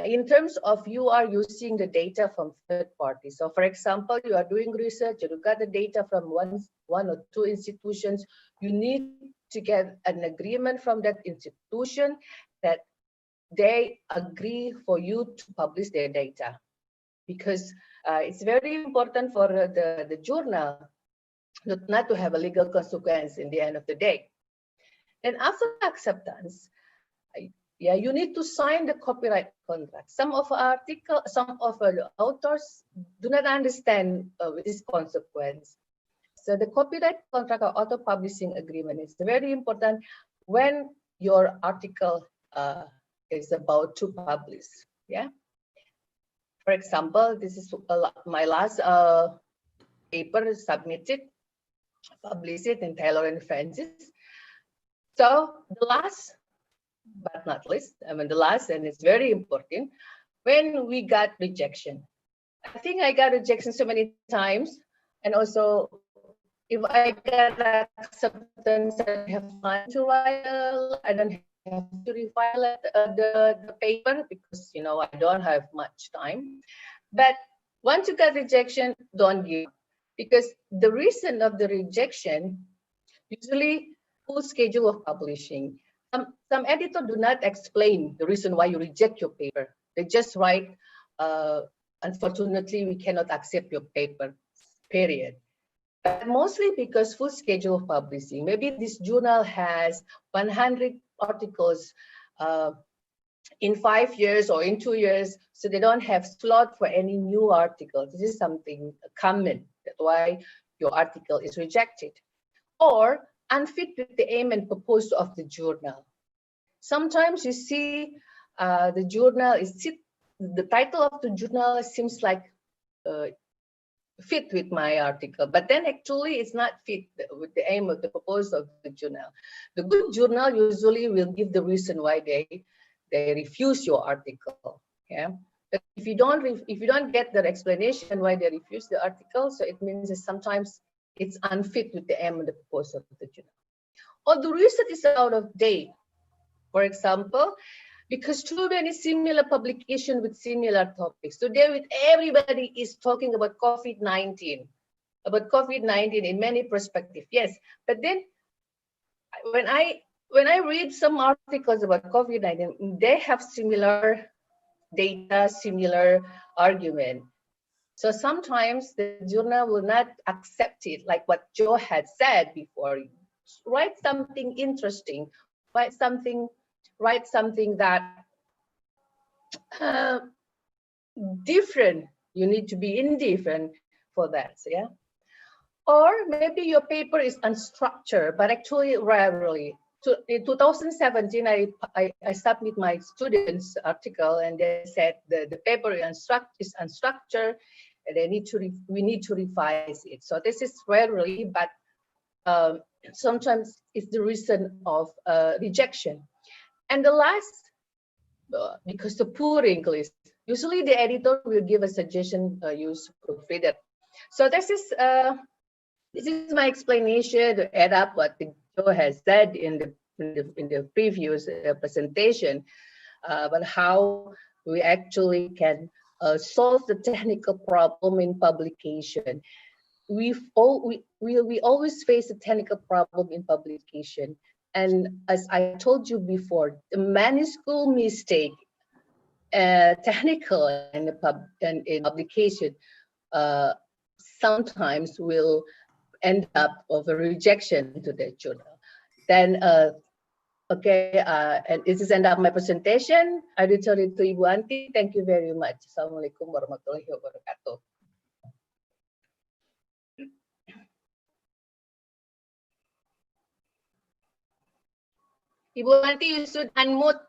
in terms of you are using the data from third parties. So for example, you are doing research, you got the data from one or two institutions, you need to get an agreement from that institution that they agree for you to publish their data. Because it's very important for the journal not to have a legal consequence in the end of the day. And after acceptance, yeah, you need to sign the copyright contract. Some of the authors do not understand this consequence. So the copyright contract or author publishing agreement is very important when your article is about to publish. Yeah. For example, this is my last paper submitted, published in Taylor and Francis. So the last but not least, the last, and it's very important, when we got rejection. I think I got rejection so many times, and also if I get acceptance, I have time to write. I don't have to refile the paper because I don't have much time. But once you get rejection, don't give up, because the reason of the rejection usually full schedule of publishing. Some editors do not explain the reason why you reject your paper. They just write, unfortunately, we cannot accept your paper, period. But mostly because full schedule of publishing. Maybe this journal has 100 articles in 5 years or in 2 years, so they don't have slot for any new articles. This is something common. That's why your article is rejected. Or unfit with the aim and purpose of the journal. Sometimes you see the journal the title of the journal seems like fit with my article, but then actually it's not fit with the aim of the purpose of the journal. The good journal usually will give the reason why they refuse your article. Yeah, but if you don't get the explanation why they refuse the article, so it means that sometimes it's unfit with the aim and the purpose of the journal. Or the research is out of date. For example, because too many similar publications with similar topics. Today, with everybody is talking about COVID-19 in many perspectives. Yes, but then when I read some articles about COVID-19, they have similar data, similar argument. So sometimes the journal will not accept it, like what Joe had said before. Write something interesting, write something that different. You need to be indifferent for that, yeah. Or maybe your paper is unstructured, but actually rarely. In 2017, I submit my students' article, and they said the paper is unstructured, and we need to revise it. So this is rarely, but sometimes it's the reason of rejection. And the last, because the poor English, usually the editor will give a suggestion, use proofreader. So this is my explanation to add up what Joe has said in the previous presentation, but how we actually can solve the technical problem in publication. We always face a technical problem in publication, and as I told you before, the minuscule mistake, technical in publication, sometimes will end up of a rejection to the journal. Then, okay, and this is end up my presentation. I return it to Ibu Anti. Thank you very much. Assalamualaikum warahmatullahi wabarakatuh. Ibu Anti, you should unmute.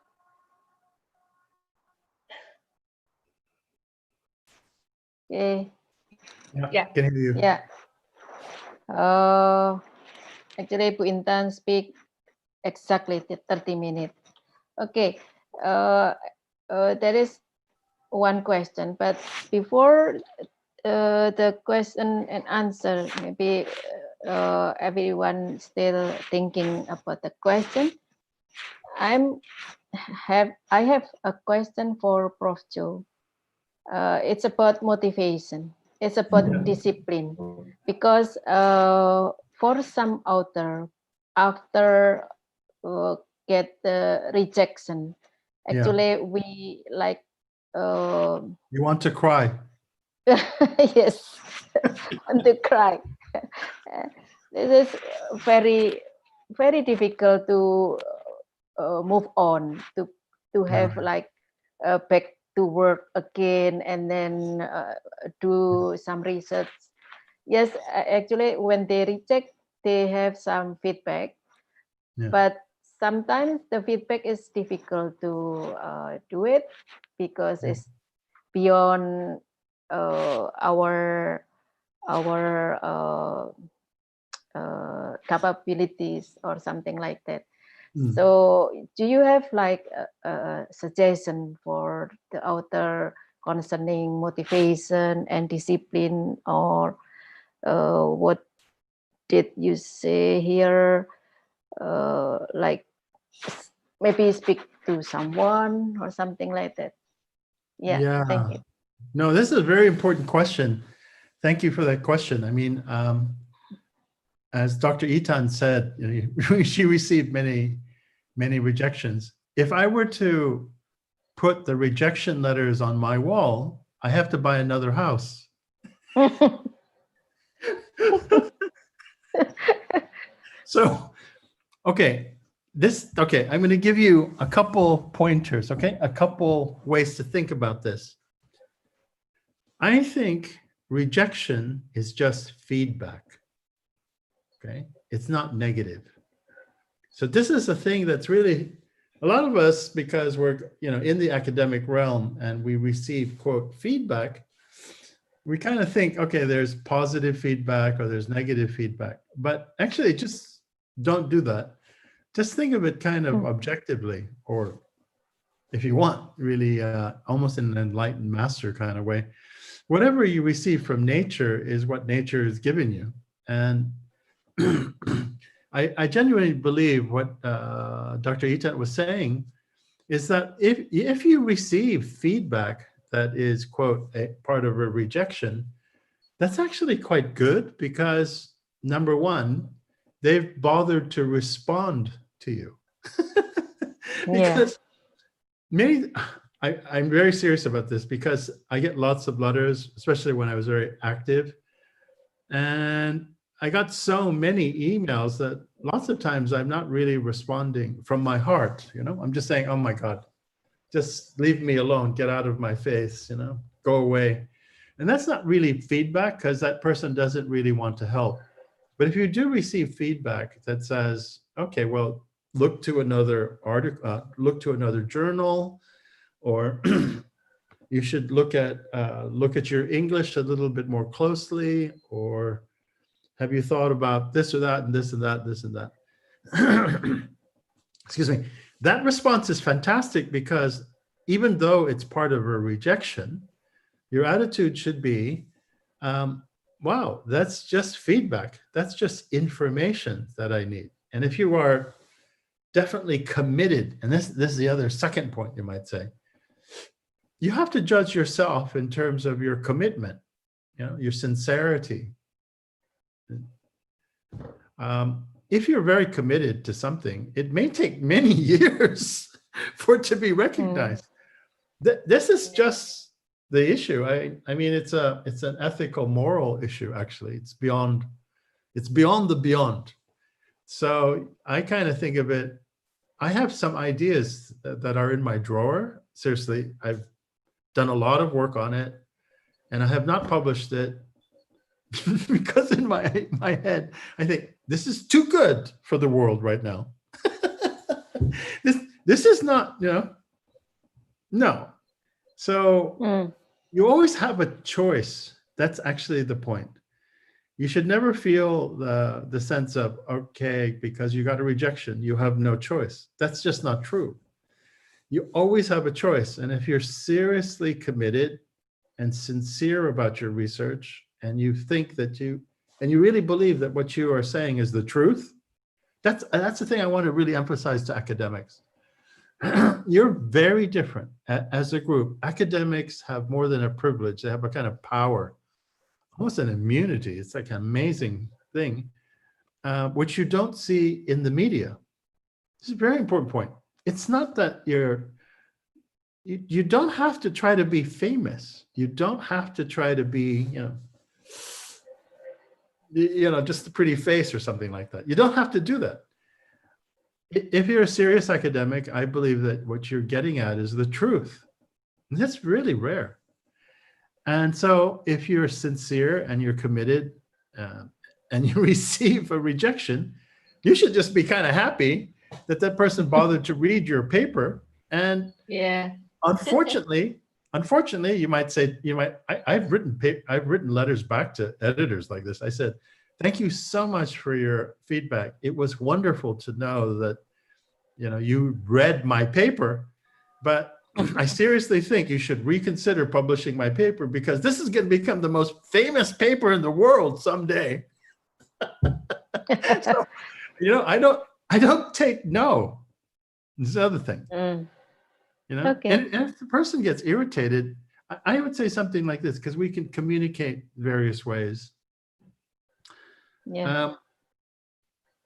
Okay. Yeah. Can hear you. Yeah. Actually, Bu Intan speak exactly 30 minutes. Okay, there is one question, but before the question and answer, maybe everyone still thinking about the question. I have a question for Prof. Joe. It's about motivation. It's about discipline, because for some author, after get the rejection, actually we like. You want to cry. Yes, want to cry. This is very, very difficult to move on, to have like back to work again, and then do some research. Yes, actually, when they reject, they have some feedback, but sometimes the feedback is difficult to do it, because it's beyond our capabilities or something like that. So do you have like a suggestion for the author concerning motivation and discipline, or what did you say here, like maybe speak to someone or something like that? Yeah. Thank you. No, this is a very important question. Thank you for that question. I mean, as Dr. Intan said, she received many rejections. If I were to put the rejection letters on my wall, I have to buy another house. So, okay, I'm going to give you a couple pointers, okay? A couple ways to think about this. I think rejection is just feedback, okay? It's not negative. So this is a thing that's really, a lot of us, because we're in the academic realm and we receive, quote, feedback, we kind of think, okay, there's positive feedback or there's negative feedback. But actually, just don't do that. Just think of it kind of objectively, or if you want, really almost in an enlightened master kind of way. Whatever you receive from nature is what nature has given you. And I genuinely believe what Dr. Intan was saying is that if you receive feedback that is, quote, a part of a rejection, that's actually quite good, because number one, they've bothered to respond to you. Because I'm very serious about this, because I get lots of letters, especially when I was very active. And I got so many emails that lots of times I'm not really responding from my heart. I'm just saying, oh my God, just leave me alone, get out of my face, go away. And that's not really feedback, because that person doesn't really want to help. But if you do receive feedback that says, okay, well, look to another article, look to another journal, or you should look at your English a little bit more closely, or have you thought about this or that and this and that, this and that? Excuse me. That response is fantastic, because even though it's part of a rejection, your attitude should be, wow, that's just feedback. That's just information that I need. And if you are definitely committed, and this is the other second point you might say, you have to judge yourself in terms of your commitment, your sincerity. If you're very committed to something, it may take many years for it to be recognized. This is just the issue. I mean, it's an ethical, moral issue. Actually, it's beyond the beyond. So I kind of think of it. I have some ideas that are in my drawer. Seriously, I've done a lot of work on it, and I have not published it because in my head, I think this is too good for the world right now. This is not, no. So you always have a choice. That's actually the point. you should never feel the sense of, okay, because you got a rejection, you have no choice. That's just not true. You always have a choice. And if you're seriously committed and sincere about your research, and you think that you really believe that what you are saying is the truth, that's the thing I want to really emphasize to academics. You're very different as a group. Academics have more than a privilege. They have a kind of power, almost an immunity. It's like an amazing thing, which you don't see in the media. This is a very important point. It's not that you don't have to try to be famous. You don't have to try to be, just a pretty face or something like that. You don't have to do that. If you're a serious academic, I believe that what you're getting at is the truth. And that's really rare. And so if you're sincere and you're committed and you receive a rejection, you should just be kind of happy that that person bothered to read your paper. And Yeah. unfortunately, you might say, I've written letters back to editors like this. I said, thank you so much for your feedback. It was wonderful to know that, you read my paper, but I seriously think you should reconsider publishing my paper, because this is going to become the most famous paper in the world someday. So, I don't take no. This is the other thing. Okay. And if the person gets irritated, I would say something like this, because we can communicate various ways. Yeah.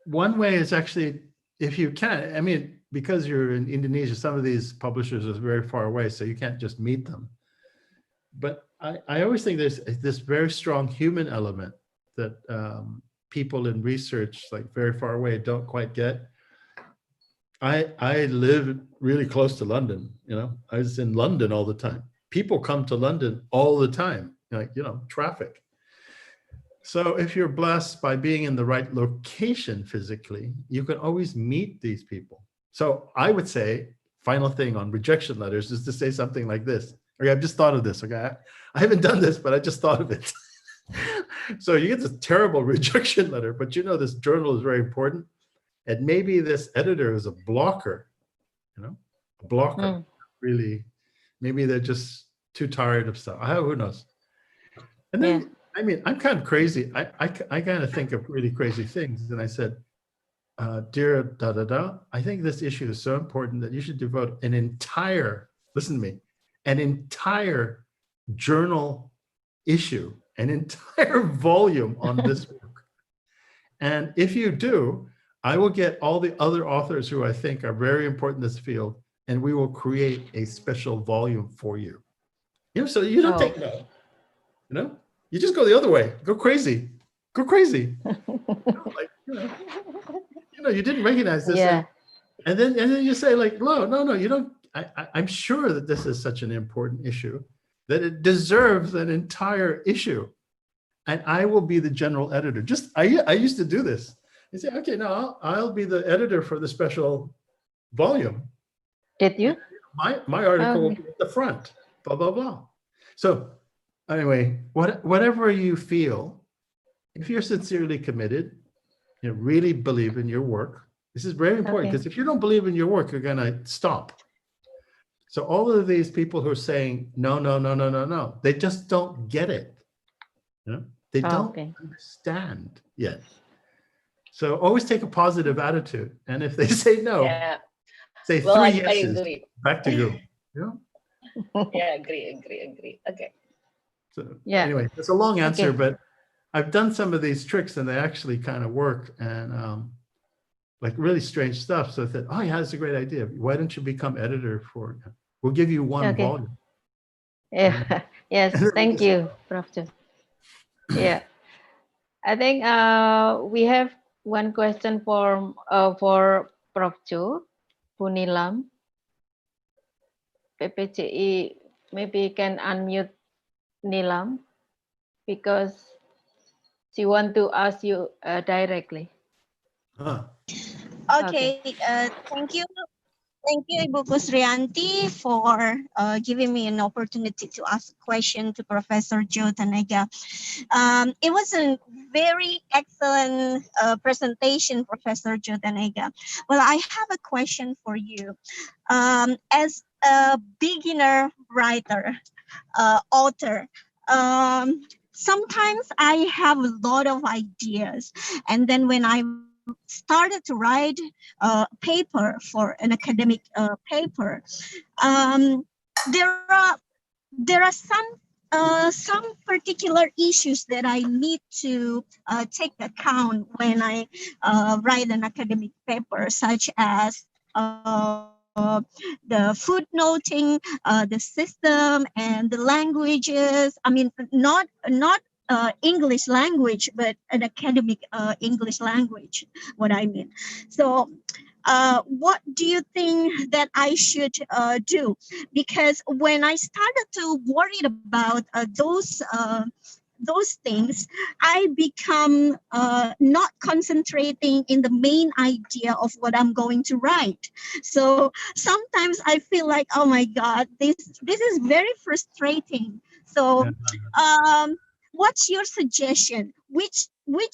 One way is actually, if you can, because you're in Indonesia, some of these publishers are very far away, so you can't just meet them. But I always think there's this very strong human element that people in research, like very far away, don't quite get. I live really close to London. I was in London all the time. People come to London all the time, traffic. So if you're blessed by being in the right location physically, you can always meet these people. So I would say, final thing on rejection letters is to say something like this. Okay, I've just thought of this. Okay, I haven't done this, but I just thought of it. So you get this terrible rejection letter, but this journal is very important. And maybe this editor is a blocker, really. Maybe they're just too tired of stuff. Who knows? And then, I'm kind of crazy. I kind of think of really crazy things. And I said, dear da-da-da, I think this issue is so important that you should devote an entire journal issue, an entire volume on this work. And if you do, I will get all the other authors who I think are very important in this field, and we will create a special volume for you. So you don't take no, you just go the other way. Go crazy. You didn't recognize this. Yeah. And then you say like, no, you don't. I'm sure that this is such an important issue that it deserves an entire issue. And I will be the general editor. I used to do this. I say, okay, now I'll be the editor for the special volume. Did you? My article will be at the front, blah, blah, blah. So anyway, whatever you feel, if you're sincerely committed, really believe in your work. This is very important, because if you don't believe in your work, you're going to stop. So all of these people who are saying, no, they just don't get it. They don't understand yet. So always take a positive attitude. And if they say no, say three yeses, back to you. Yeah, agree. Okay. So anyway, it's a long answer, but I've done some of these tricks and they actually kind of work, and like really strange stuff. So I said, oh yeah, that's a great idea. Why don't you become editor we'll give you one volume. Yeah. Yes. Thank you, Prof. Yeah. I think we have one question for Prof. Chu, Punilam. Ppjpi maybe can unmute Nilam, because she want to ask you directly. Okay. Thank you. Thank you, Ibu Koesrianti, for giving me an opportunity to ask a question to Professor Joe Tanega. It was a very excellent presentation, Professor Joe Tanega. Well, I have a question for you. As a beginner writer, author, sometimes I have a lot of ideas, and then when I started to write a paper for an academic paper, there are some particular issues that I need to take account when I write an academic paper, such as the footnoting, the system, and the languages. I mean, not English language, but an academic English language, what I mean. So what do you think that I should do? Because when I started to worry about those things, I become not concentrating in the main idea of what I'm going to write. So sometimes I feel like, oh my God, this is very frustrating. So what's your suggestion? Which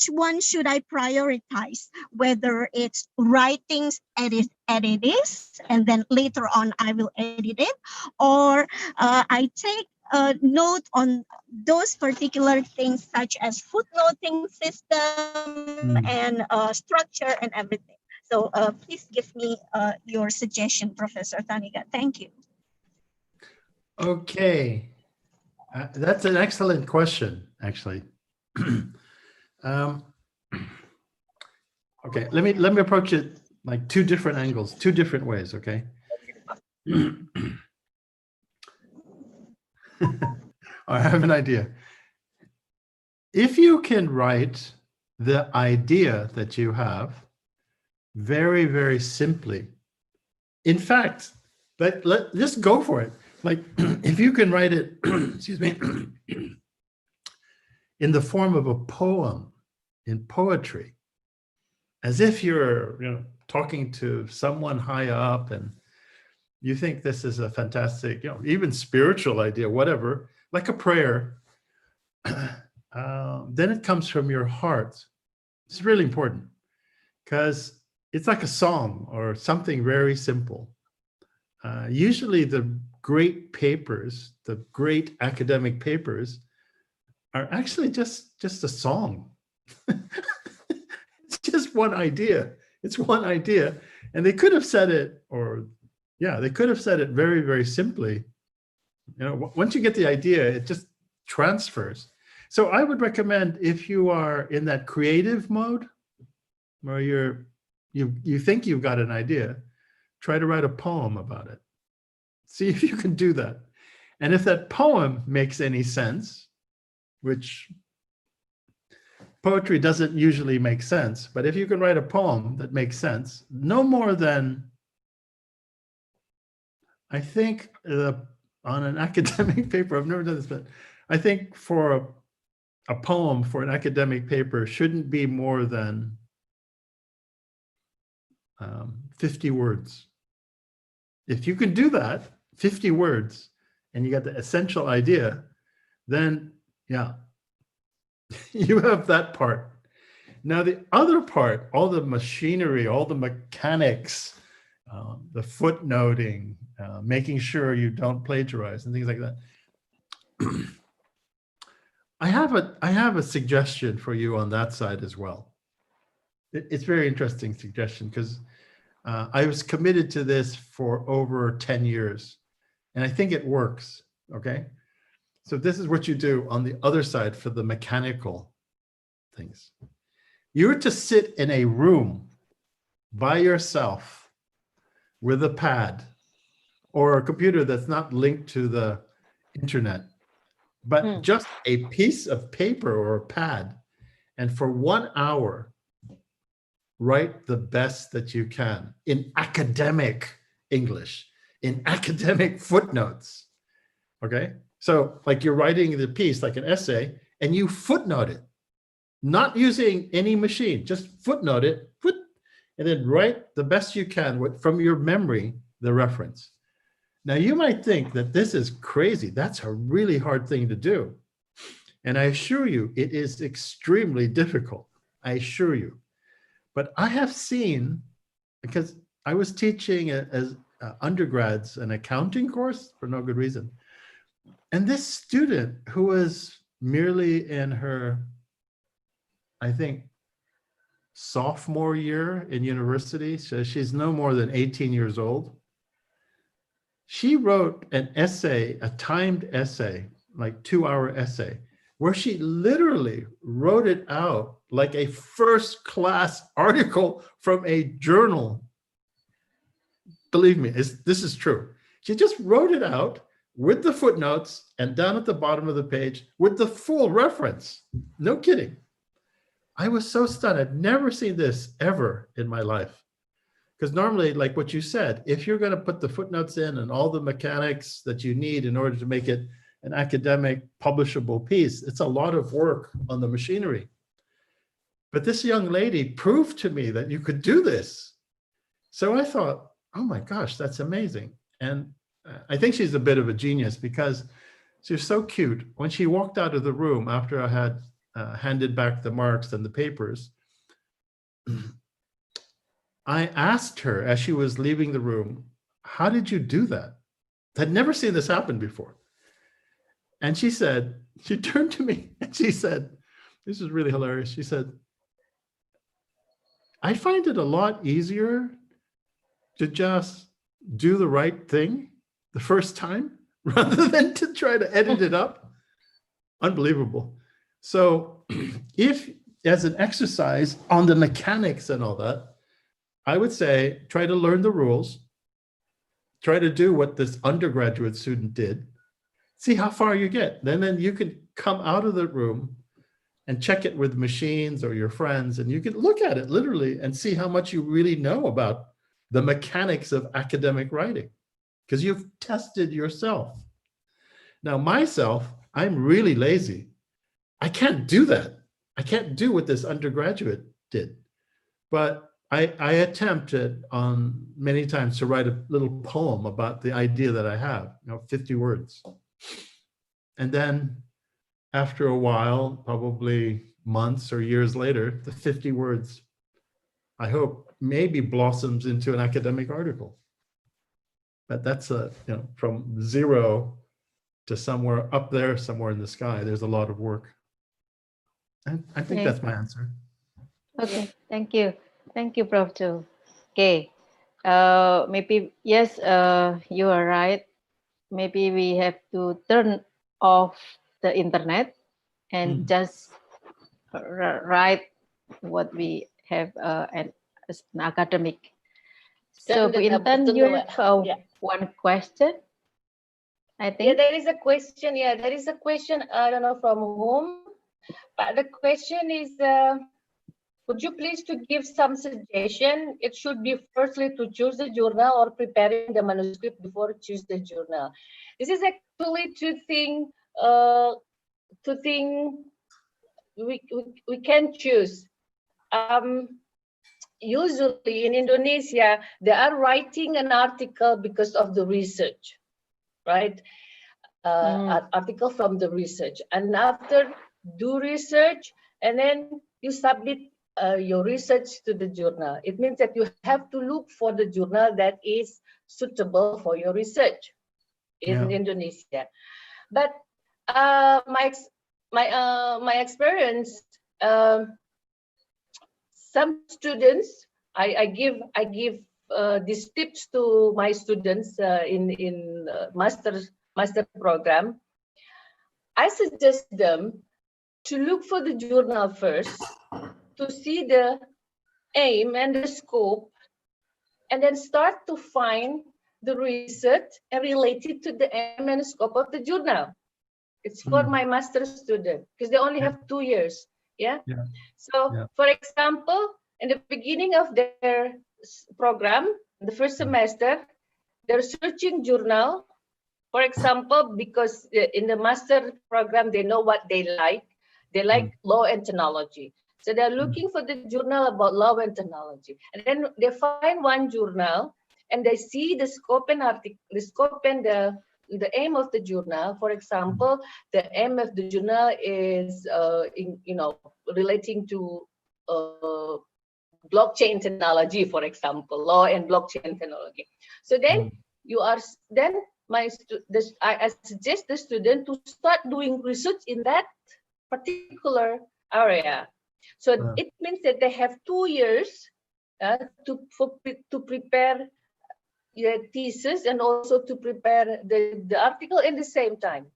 one should I prioritize? Whether it's writings as it is, and then later on I will edit it, or I take a note on those particular things such as footnoting system and structure and everything. So please give me your suggestion, Professor Tanega. Thank you. Okay, that's an excellent question, actually. Okay, let me approach it like two different angles, two different ways. Okay. I have an idea. If you can write the idea that you have very, very simply, in fact, just go for it. Like if you can write it, excuse me, in the form of a poem, in poetry, as if you're talking to someone high up and you think this is a fantastic, even spiritual idea, whatever, like a prayer, then it comes from your heart. It's really important because it's like a song or something very simple. Usually the great papers, the great academic papers are actually just a song. It's just one idea. It's one idea. And they could have said it, or they could have said it very, very simply. Once you get the idea, it just transfers. So I would recommend, if you are in that creative mode where you think you've got an idea, try to write a poem about it. See if you can do that. And if that poem makes any sense, which poetry doesn't usually make sense, but if you can write a poem that makes sense, no more than, I think on an academic paper, I've never done this, but I think for a poem for an academic paper shouldn't be more than 50 words. If you can do that, 50 words, and you got the essential idea, then you have that part. Now the other part, all the machinery, all the mechanics, the footnoting, making sure you don't plagiarize and things like that. I have a suggestion for you on that side as well. It's a very interesting suggestion because I was committed to this for over 10 years and I think it works. Okay. So this is what you do on the other side for the mechanical things. You're to sit in a room by yourself with a pad or a computer that's not linked to the internet, but just a piece of paper or a pad. And for 1 hour, write the best that you can in academic English, in academic footnotes. Okay. So like you're writing the piece like an essay and you footnote it, not using any machine, just footnote it, and then write the best you can from your memory the reference. Now you might think that this is crazy. That's a really hard thing to do. And I assure you, it is extremely difficult. I assure you. But I have seen, because I was teaching as undergrads an accounting course for no good reason. And this student who was merely in her, I think, sophomore year in university, so she's no more than 18 years old. She wrote an essay, a timed essay, like 2-hour essay, where she literally wrote it out like a first-class article from a journal. Believe me, this is true. She just wrote it out with the footnotes and down at the bottom of the page with the full reference. No kidding. I was so stunned. I'd never seen this ever in my life. Because normally, like what you said, if you're going to put the footnotes in and all the mechanics that you need in order to make it an academic publishable piece, it's a lot of work on the machinery. But this young lady proved to me that you could do this. So I thought, oh my gosh, that's amazing. And I think she's a bit of a genius because she was so cute. When she walked out of the room after I had handed back the marks and the papers, I asked her as she was leaving the room, how did you do that? I'd never seen this happen before. And she said, she turned to me and she said, this is really hilarious. She said, I find it a lot easier to just do the right thing the first time rather than to try to edit it up. Unbelievable. So if, as an exercise on the mechanics and all that, I would say, try to learn the rules, try to do what this undergraduate student did, see how far you get. Then you can come out of the room and check it with machines or your friends, and you can look at it literally and see how much you really know about the mechanics of academic writing, because you've tested yourself. Now, myself, I'm really lazy. I can't do that. I can't do what this undergraduate did. But I attempted on many times to write a little poem about the idea that I have, 50 words. And then after a while, probably months or years later, the 50 words, I hope, maybe blossoms into an academic article. But that's from zero to somewhere up there, somewhere in the sky. There's a lot of work. And I think that's my answer. Okay, thank you. Thank you, Prof. too. Okay, maybe, yes, you are right. Maybe we have to turn off the internet and just write what we have as an academic. So, Intan, you have one question, I think. Yeah, there is a question. Yeah, there is a question. I don't know from whom, but the question is, would you please to give some suggestion? It should be firstly to choose the journal or preparing the manuscript before choose the journal. This is actually two things we can choose. Usually in Indonesia, they are writing an article because of the research, right? Article from the research, and after do research, and then you submit your research to the journal. It means that you have to look for the journal that is suitable for your research in Indonesia. But my experience, some students, I give these tips to my students in master program. I suggest them to look for the journal first, to see the aim and the scope, and then start to find the research and relate it to the aim and scope of the journal. It's for my master student because they only have 2 years. So, for example, in the beginning of their program, the first semester, they're searching journal. For example, because in the master program, they know what they like. They like law and technology. So they're looking for the journal about law and technology. And then they find one journal and they see the scope and the scope and the aim of the journal. For example, the aim of the journal is relating to blockchain technology, for example, law and blockchain technology. So then I suggest the student to start doing research in that particular area. So it means that they have 2 years to prepare your thesis and also to prepare the article at the same time.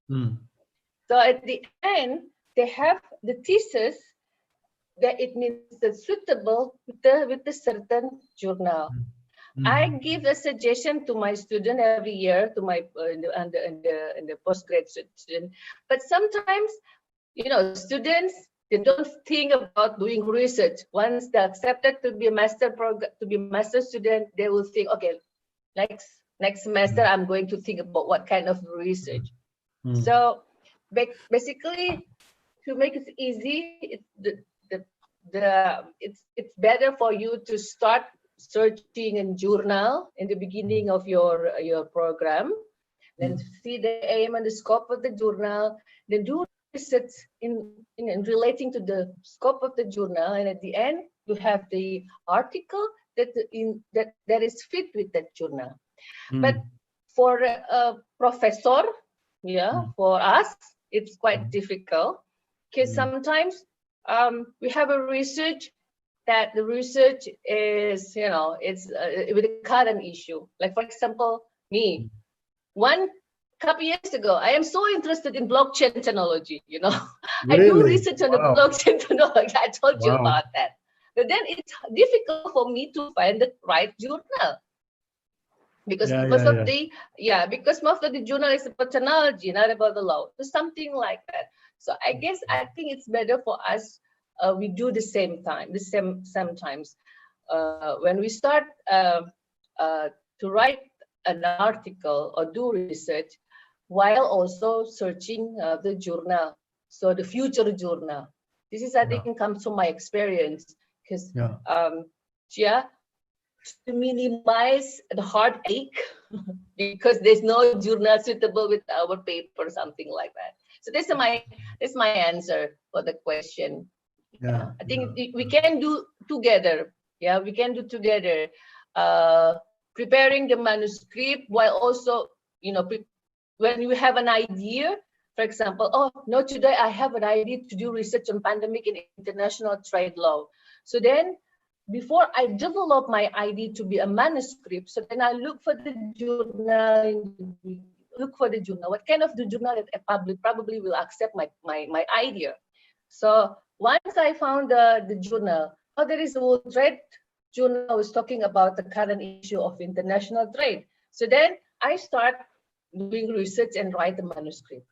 So at the end, they have the thesis that it means it's suitable with the certain journal. I give a suggestion to my student every year, to my in the postgraduate student. But sometimes, students, they don't think about doing research. Once they're accepted to be a master student, they will think, okay, next semester I'm going to think about what kind of research. So basically, to make it easy, it's better for you to start searching in journal in the beginning of your program, then see the aim and the scope of the journal, then do research in relating to the scope of the journal, and at the end you have the article that is fit with that journal. But for a professor, for us, it's quite difficult because sometimes we have a research that the research is, it's with a current issue. Like, for example, me, one couple years ago, I am so interested in blockchain technology, Really? I do research on the blockchain technology. I told you about that. But then it's difficult for me to find the right journal. Because most of the journal is about technology, not about the law. So something like that. So I think it's better for us. We do the same sometimes. When we start to write an article or do research, while also searching the journal, so the future journal. This is, I think, comes from my experience, because to minimize the heartache because there's no journal suitable with our paper, something like that. So this is my answer for the question. I think we can do together. We can do together, preparing the manuscript while also, when you have an idea, for example, today I have an idea to do research on pandemic and international trade law. So then, before I develop my idea to be a manuscript, so then I look for the journal. What kind of the journal that a public probably will accept my idea. So once I found the journal, there is a World Trade Journal was talking about the current issue of international trade. So then I start doing research and write the manuscript.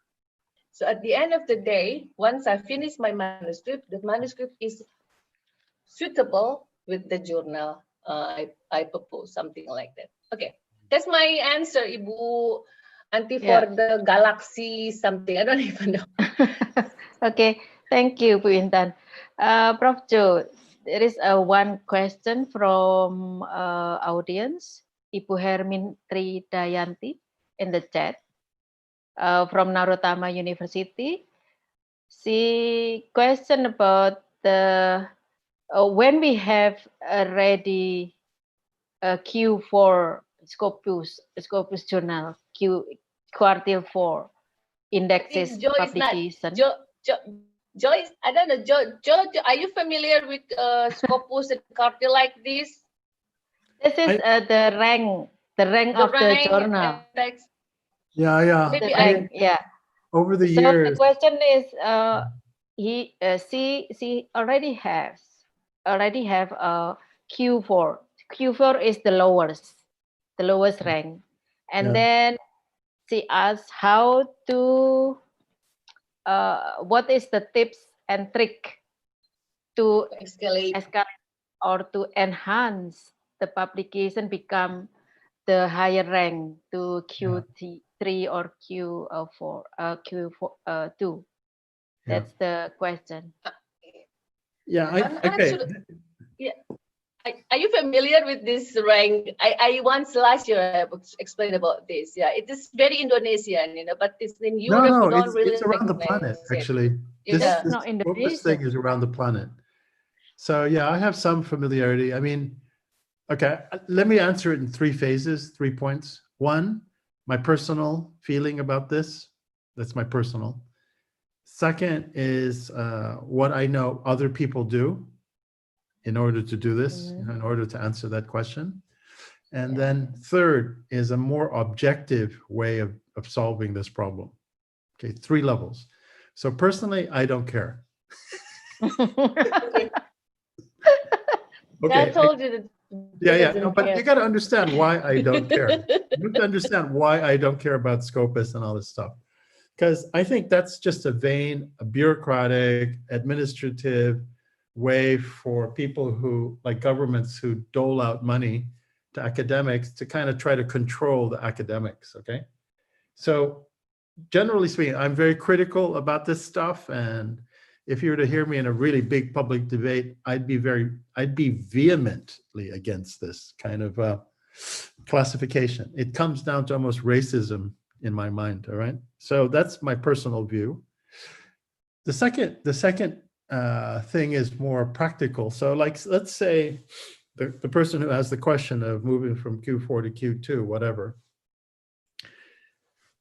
So at the end of the day, once I finish my manuscript, the manuscript is suitable with the journal I propose, something like that. Okay, that's my answer, Ibu Anti, for the galaxy something. I don't even know. Okay, thank you, Bu Intan. Prof. Jo, there is one question from audience, Ibu Hermin Tridayanti in the chat from Narotama University. She questioned about the when we have already a Q4 Scopus journal, quartile 4 indexes publication. Joyce, I don't know, Jo, are you familiar with Scopus and quartile like this? This is the rank of the journal. Index. Maybe over the years. So the question is, she already have a Q4. Q4 is the lowest rank, and then she asks how to what is the tips and trick to escalate or to enhance the publication become the higher rank to Q3 or Q4, Q2. That's the question. Okay. Are you familiar with this rank? I once last year I explained about this. Yeah, it is very Indonesian, but it's in Europe. No, we don't really it's around the planet, recognize it. actually. Yeah. That's not This Indonesia. thing is around the planet. So yeah, I have some familiarity. I mean, okay, let me answer it in 3 phases, 3 points. 1, my personal feeling about this. That's my personal. Second is what I know other people do in order to do this, in order to answer that question. And then third is a more objective way of solving this problem. Okay, 3 levels. So personally, I don't care. Okay. I told you that. Yeah. No, but you got to understand why I don't care. You have to understand why I don't care about Scopus and all this stuff. Because I think that's just a vain, a bureaucratic, administrative way for people who, like governments who dole out money to academics to kind of try to control the academics, okay? So generally speaking, I'm very critical about this stuff. And if you were to hear me in a really big public debate, I'd be vehemently against this kind of classification. It comes down to almost racism in my mind, all right? So that's my personal view. The second thing is more practical. So like, let's say the person who has the question of moving from Q4 to Q2, whatever.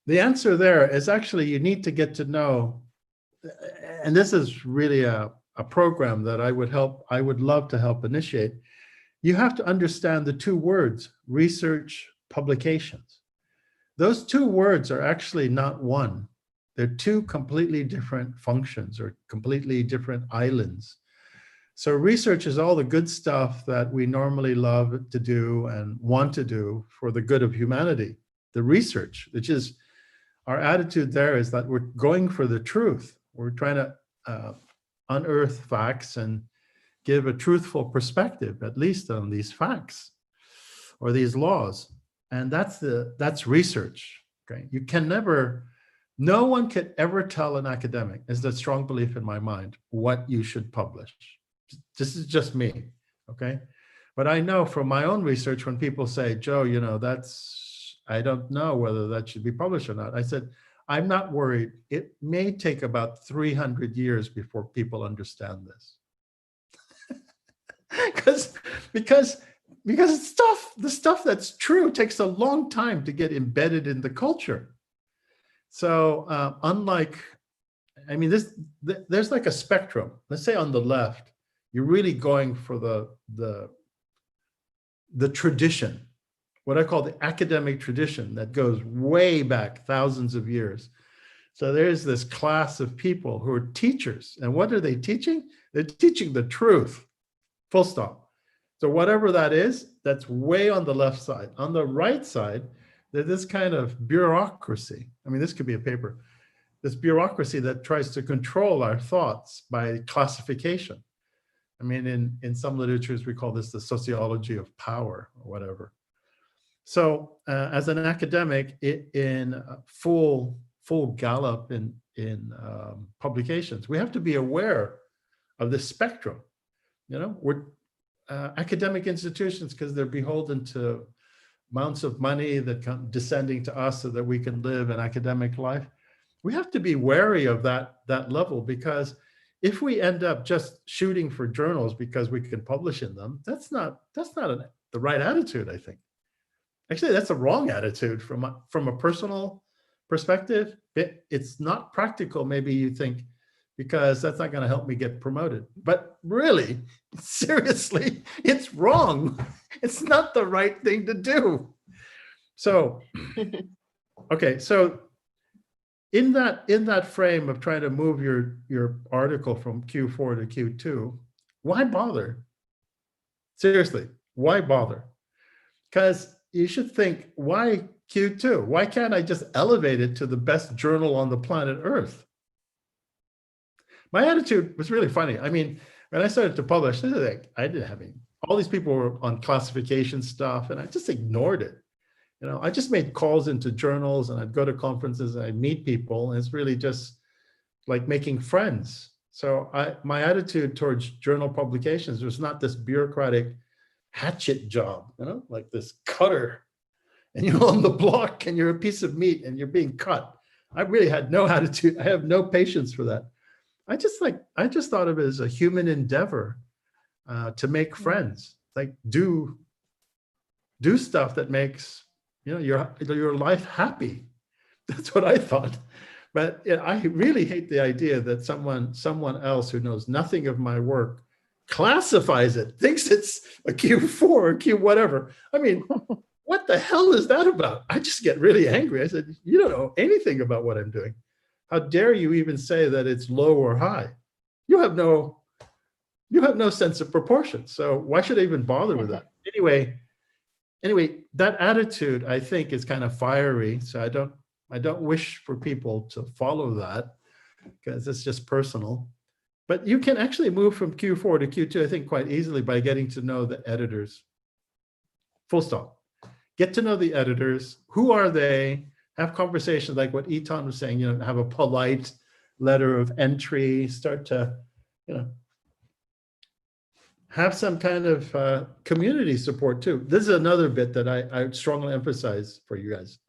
The answer there is actually you need to get to know, and this is really a program that I would love to help initiate. You have to understand the 2 words, research, publications. Those 2 words are actually not one. They're 2 completely different functions or completely different islands. So research is all the good stuff that we normally love to do and want to do for the good of humanity. The research, which is our attitude there, is that we're going for the truth. We're trying to unearth facts and give a truthful perspective, at least on these facts or these laws. And that's research. Okay, you can never, no one could ever tell an academic, is a strong belief in my mind, what you should publish. This is just me, okay? But I know from my own research, when people say, Joe, I don't know whether that should be published or not. I said, I'm not worried. It may take about 300 years before people understand this. because the stuff that's true takes a long time to get embedded in the culture. So I mean, there's like a spectrum. Let's say on the left, you're really going for the tradition, what I call the academic tradition that goes way back thousands of years. So there's this class of people who are teachers. And what are they teaching? They're teaching the truth, full stop. So whatever that is, that's way on the left side. On the right side, there's this kind of bureaucracy. I mean, this could be a paper. This bureaucracy that tries to control our thoughts by classification. I mean, in some literatures, we call this the sociology of power or whatever. So as an academic in full gallop in publications, we have to be aware of this spectrum. We're academic institutions, because they're beholden to amounts of money that come descending to us so that we can live an academic life. We have to be wary of that level, because if we end up just shooting for journals because we can publish in them, that's not the right attitude, I think. Actually, that's a wrong attitude from a personal perspective. It's not practical, maybe you think, because that's not going to help me get promoted. But really, seriously, it's wrong. It's not the right thing to do. So, okay, so in that frame of trying to move your article from Q4 to Q2, why bother? Seriously, why bother? Because you should think, why Q2? Why can't I just elevate it to the best journal on the planet Earth? My attitude was really funny. I mean, when I started to publish, I didn't have any, all these people were on classification stuff, and I just ignored it. I just made calls into journals, and I'd go to conferences and I'd meet people, and it's really just like making friends. So my attitude towards journal publications was not this bureaucratic hatchet job, you know, like this cutter, and you're on the block and you're a piece of meat and you're being cut. I really had no attitude. I have no patience for that. I just thought of it as a human endeavor to make friends, like do stuff that makes, you know, your life happy. That's what I thought. But yeah, I really hate the idea that someone else who knows nothing of my work classifies it, thinks it's a Q4 or Q whatever. I mean, what the hell is that about? I just get really angry. I said, you don't know anything about what I'm doing. How dare you even say that it's low or high? You have no sense of proportion. So why should I even bother with that? Anyway, that attitude, I think, is kind of fiery. So I don't wish for people to follow that because it's just personal. But you can actually move from Q4 to Q2, I think, quite easily by getting to know the editors. Full stop. Get to know the editors. Who are they? Have conversations like what Intan was saying, you know, have a polite letter of entry, start to, you know, have some kind of community support too. This is another bit that I strongly emphasize for you guys.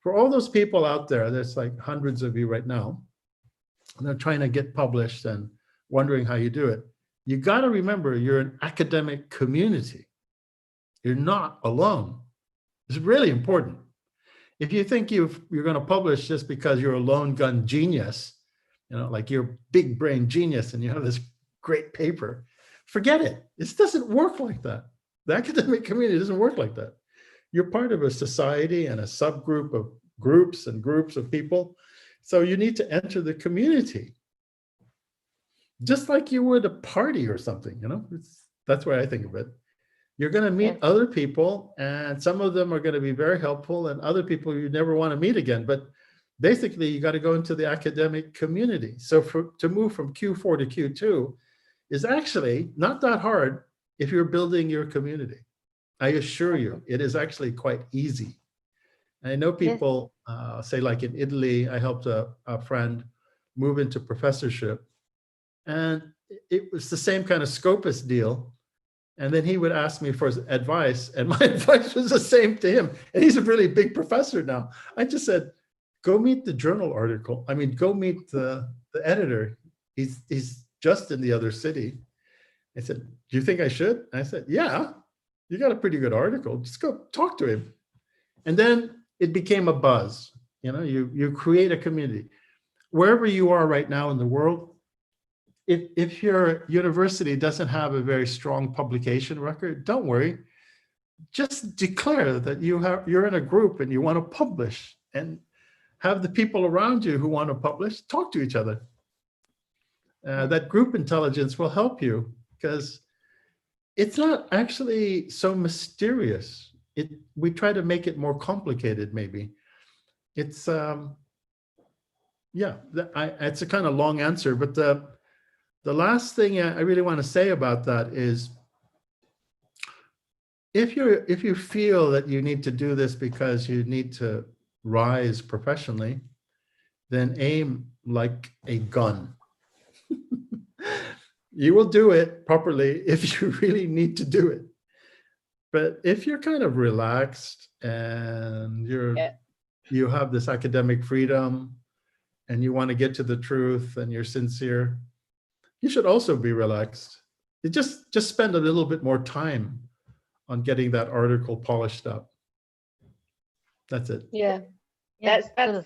For all those people out there, there's like hundreds of you right now, and they're trying to get published and wondering how you do it. You got to remember you're an academic community. You're not alone. It's really important. If you think you're going to publish just because you're a lone gun genius, you know, like you're a big brain genius and you have this great paper, forget it. It doesn't work like that. The academic community doesn't work like that. You're part of a society and a subgroup of groups and groups of people. So you need to enter the community. Just like you would a party or something, you know, that's why I think of it. You're going to meet other people, and some of them are going to be very helpful, and other people you never want to meet again. But basically, you got to go into the academic community. So to move from Q4 to Q2 is actually not that hard if you're building your community. I assure you, it is actually quite easy. And I know people say, like in Italy, I helped a friend move into professorship, and it was the same kind of Scopus deal. And then he would ask me for advice, and my advice was the same to him. And he's a really big professor now. I just said, go meet the journal article. I mean, go meet the editor. He's just in the other city. I said, do you think I should? And I said, yeah, you got a pretty good article. Just go talk to him. And then it became a buzz. You know, you create a community. Wherever you are right now in the world, if your university doesn't have a very strong publication record, don't worry. Just declare that you're in a group and you want to publish, and have the people around you who want to publish talk to each other. That group intelligence will help you, because it's not actually so mysterious. We try to make it more complicated, maybe. It's it's a kind of long answer, but the last thing I really want to say about that is, if you feel that you need to do this because you need to rise professionally, then aim like a gun. You will do it properly if you really need to do it. But if you're kind of relaxed and you have this academic freedom and you want to get to the truth and you're sincere, you should also be relaxed. You just spend a little bit more time on getting that article polished up. That's it. Yeah. Yeah, That's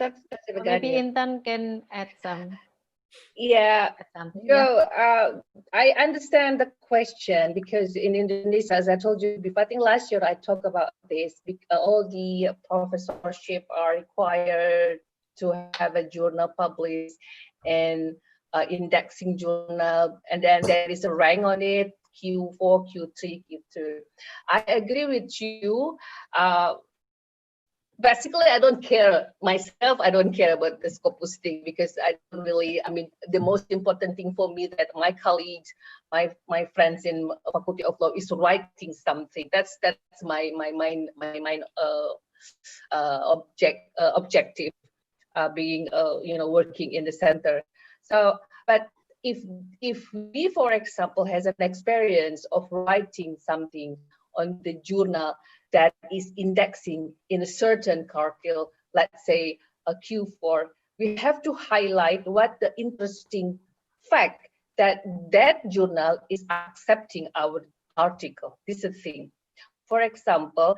a good maybe idea. Intan can add some. Yeah. Something. So I understand the question, because in Indonesia, as I told you before, I think last year I talked about this. All the professorship are required to have a journal published and indexing journal, and then there is a rank on it, Q4, Q3, Q2. I agree with you. Basically, I don't care myself. I don't care about the Scopus thing, because I don't really, I mean, the most important thing for me that my colleagues, my friends in Faculty of Law is writing something. That's my objective, being working in the center. So, but if we, for example, has an experience of writing something, on the journal that is indexing in a certain quartile, let's say a Q4, we have to highlight what the interesting fact that that journal is accepting our article. This is the thing. For example,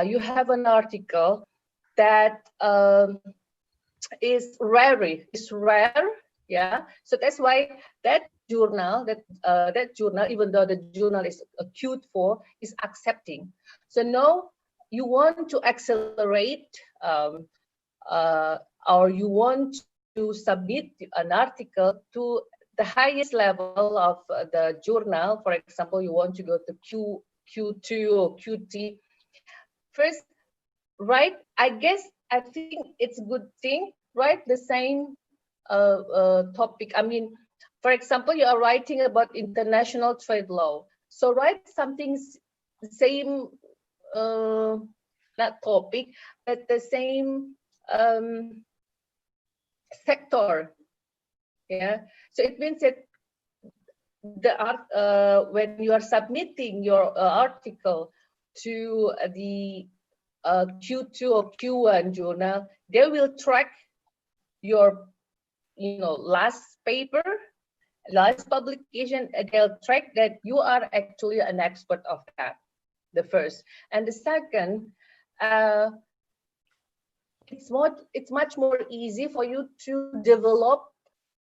you have an article that is rare, yeah. So that's why that journal, even though the journal is acute for, is accepting. So now you want to accelerate, or you want to submit an article to the highest level of the journal. For example, you want to go to Q2 or QT. First, right? I think it's a good thing. Write the same topic. I mean, for example, you are writing about international trade law. So write something same, not topic, but the same sector. Yeah. So it means that when you are submitting your article to the Q2 or Q1 journal, they will track your, last paper, last publication, and they'll track that you are actually an expert of that, the first. And the second, it's much more easy for you to develop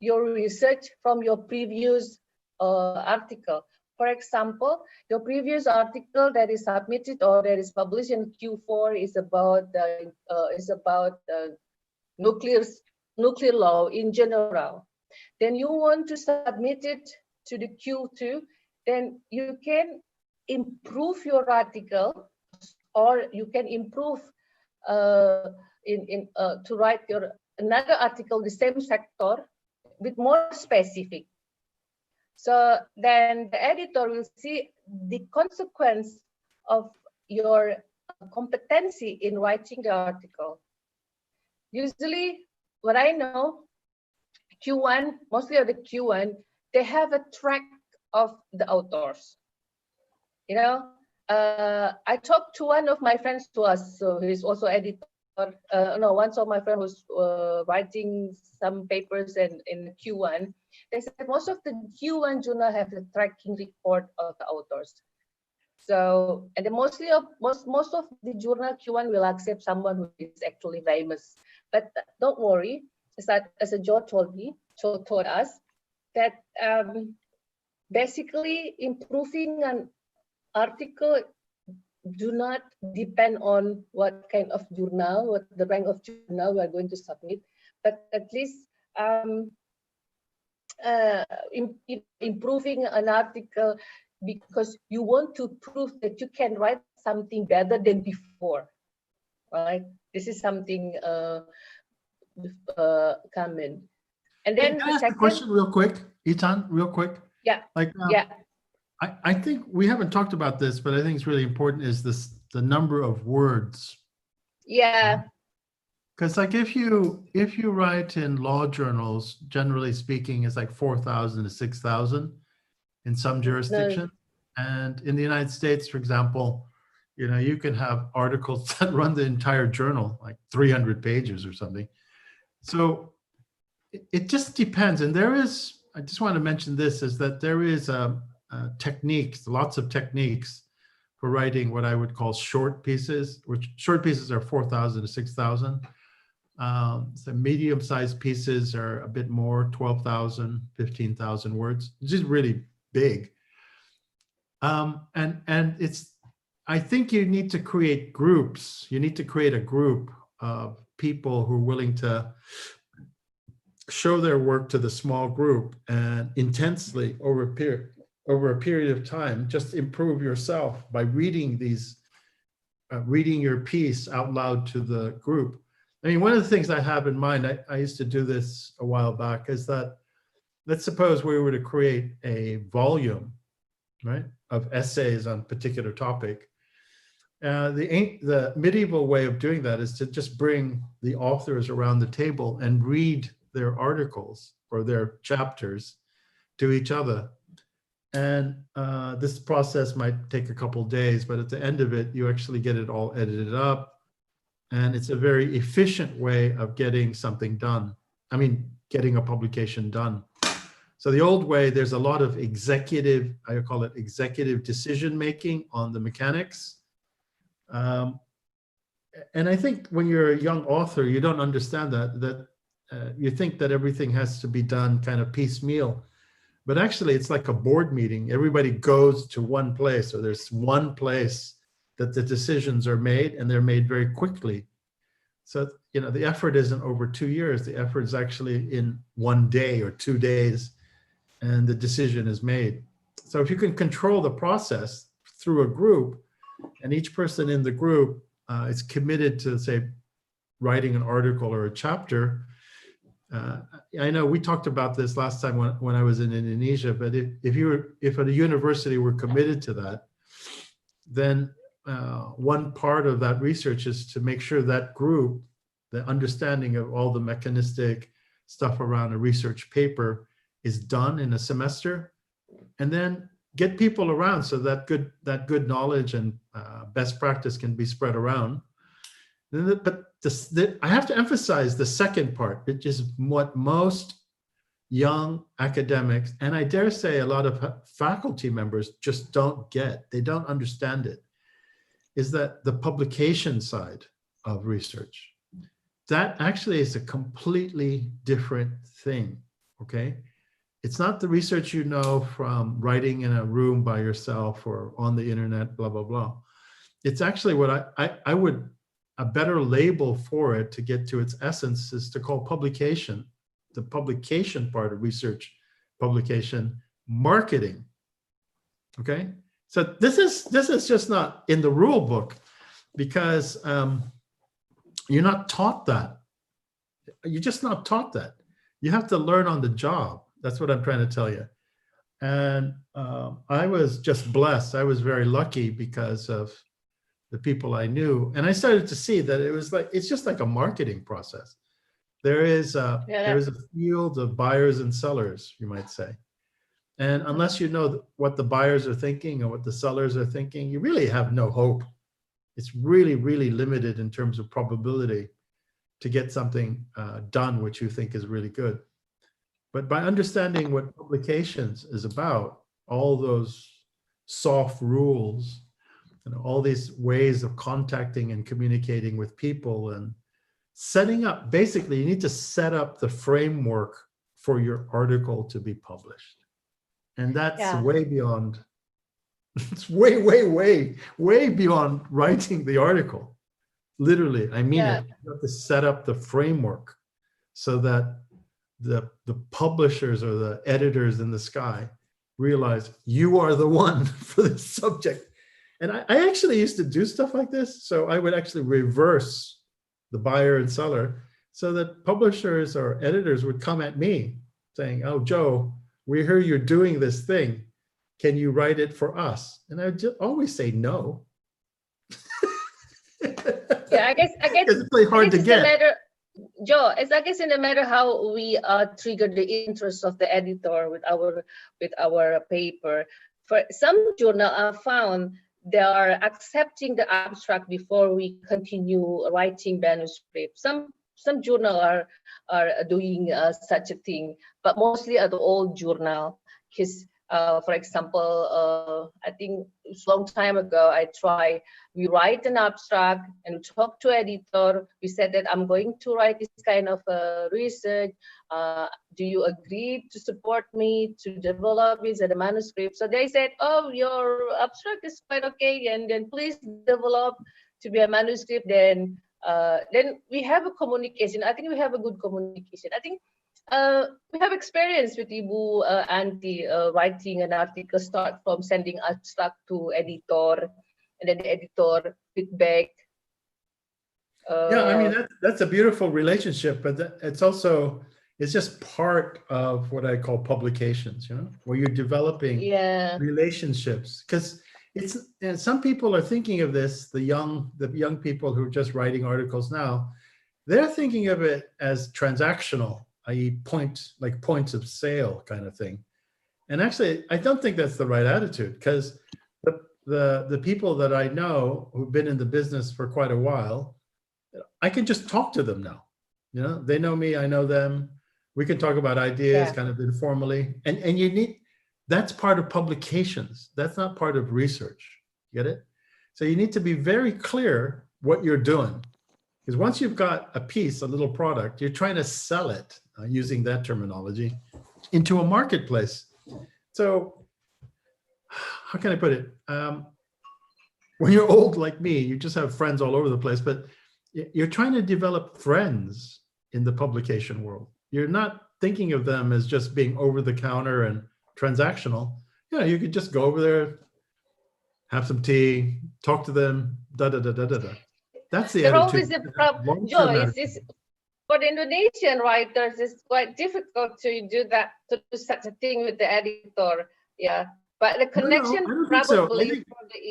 your research from your previous article. For example, your previous article that is submitted or that is published in Q4 is about nuclear law in general. Then you want to submit it to the Q2, then you can improve your article, or you can improve to write another article, the same sector, with more specific. So then the editor will see the consequence of your competency in writing the article. Usually, what I know, Q1, mostly of the Q1, they have a track of the authors. I talked to one of my friends to us, so he's also editor. One of my friends was writing some papers in Q1. They said most of the Q1 journal have the tracking record of the authors. So, and most of the journal Q1 will accept someone who is actually famous. But don't worry, as Joe told us, that basically improving an article do not depend on what kind of journal, what the rank of journal we are going to submit, but at least improving an article because you want to prove that you can write something better than before, right? This is something common. And then can I ask a question real quick, Intan, real quick? Yeah. Yeah. I think we haven't talked about this, but I think it's really important is the number of words. Yeah. Because like if you write in law journals, generally speaking, it's like 4,000 to 6,000 in some jurisdictions. And in the United States, for example, you can have articles that run the entire journal, like 300 pages or something. So it just depends. And I just want to mention this, is that there is techniques, lots of techniques for writing what I would call short pieces, which short pieces are 4,000 to 6,000. So medium-sized pieces are a bit more, 12,000, 15,000 words, which is really big. And I think you need to create groups. You need to create a group of people who are willing to show their work to the small group and intensely over a period of time, just improve yourself by reading reading your piece out loud to the group. I mean, one of the things I have in mind, I used to do this a while back, is that let's suppose we were to create a volume, right, of essays on a particular topic. The medieval way of doing that is to just bring the authors around the table and read their articles or their chapters to each other. And this process might take a couple days, but at the end of it, you actually get it all edited up. And it's a very efficient way of getting something done. I mean, getting a publication done. So the old way, there's a lot of executive, I call it executive decision-making on the mechanics. And I think when you're a young author, you don't understand that you think that everything has to be done kind of piecemeal. But actually, it's like a board meeting. Everybody goes to one place, or there's one place that the decisions are made, and they're made very quickly. So, you know, the effort isn't over 2 years. The effort is actually in 1 day or 2 days, and the decision is made. So if you can control the process through a group, and each person in the group is committed to, say, writing an article or a chapter. I know we talked about this last time when I was in Indonesia, but if a university were committed to that, then one part of that research is to make sure that group, the understanding of all the mechanistic stuff around a research paper is done in a semester, and then get people around so that good knowledge and best practice can be spread around. But I have to emphasize the second part, which is what most young academics, and I dare say a lot of faculty members just don't get, they don't understand it, is that the publication side of research, that actually is a completely different thing, okay? It's not the research you know from writing in a room by yourself or on the internet, blah, blah, blah. It's actually what I would, a better label for it to get to its essence is to call publication, the publication part of research publication, marketing, okay? So this is just not in the rule book, because you're not taught that. You're just not taught that. You have to learn on the job. That's what I'm trying to tell you. And I was just blessed. I was very lucky because of the people I knew. And I started to see that it was like, it's just like a marketing process. There is a field of buyers and sellers, you might say. And unless you know what the buyers are thinking and what the sellers are thinking, you really have no hope. It's really, really limited in terms of probability to get something done which you think is really good. But by understanding what publications is about, all those soft rules, and all these ways of contacting and communicating with people and setting up, basically you need to set up the framework for your article to be published. And that's way beyond, it's way beyond writing the article. Literally, I mean it. You have to set up the framework so that the publishers or the editors in the sky realize you are the one for the subject. And I actually used to do stuff like this. So I would actually reverse the buyer and seller so that publishers or editors would come at me saying, oh, Joe, we hear you're doing this thing. Can you write it for us? And I would just always say no. Yeah, I guess it's really hard to get. Joe, it's I guess in the matter how we trigger the interest of the editor with our paper. For some journal, I found they are accepting the abstract before we continue writing manuscript. Some journal are doing such a thing, but mostly at the old journal. Because, for example, I think it's a long time ago, we write an abstract and we talk to editor. We said that I'm going to write this kind of research. Do you agree to support me to develop this as a manuscript? So they said, oh, your abstract is quite okay, and then please develop to be a manuscript. Then we have a communication. I think we have a good communication. I think we have experience with Ibu Anti writing an article, start from sending abstract to editor, and then the editor feedback. Yeah, I mean, that's a beautiful relationship, but it's just part of what I call publications, you know, where you're developing relationships. Because and some people are thinking of this, the young people who are just writing articles now, they're thinking of it as transactional, i.e. points of sale kind of thing. And actually, I don't think that's the right attitude, because the people that I know who've been in the business for quite a while, I can just talk to them now. You know, they know me, I know them. We can talk about ideas kind of informally. And you need, that's part of publications. That's not part of research. Get it? So you need to be very clear what you're doing. Because once you've got a piece, a little product, you're trying to sell it, using that terminology, into a marketplace. So how can I put it? When you're old like me, you just have friends all over the place, but you're trying to develop friends in the publication world. You're not thinking of them as just being over the counter and transactional. You know, you could just go over there, have some tea, talk to them, da-da-da-da-da-da. That's the There attitude. always a problem, Joe, for the Indonesian writers, it's quite difficult to do that, to do such a thing with the editor. Yeah, but the connection probably.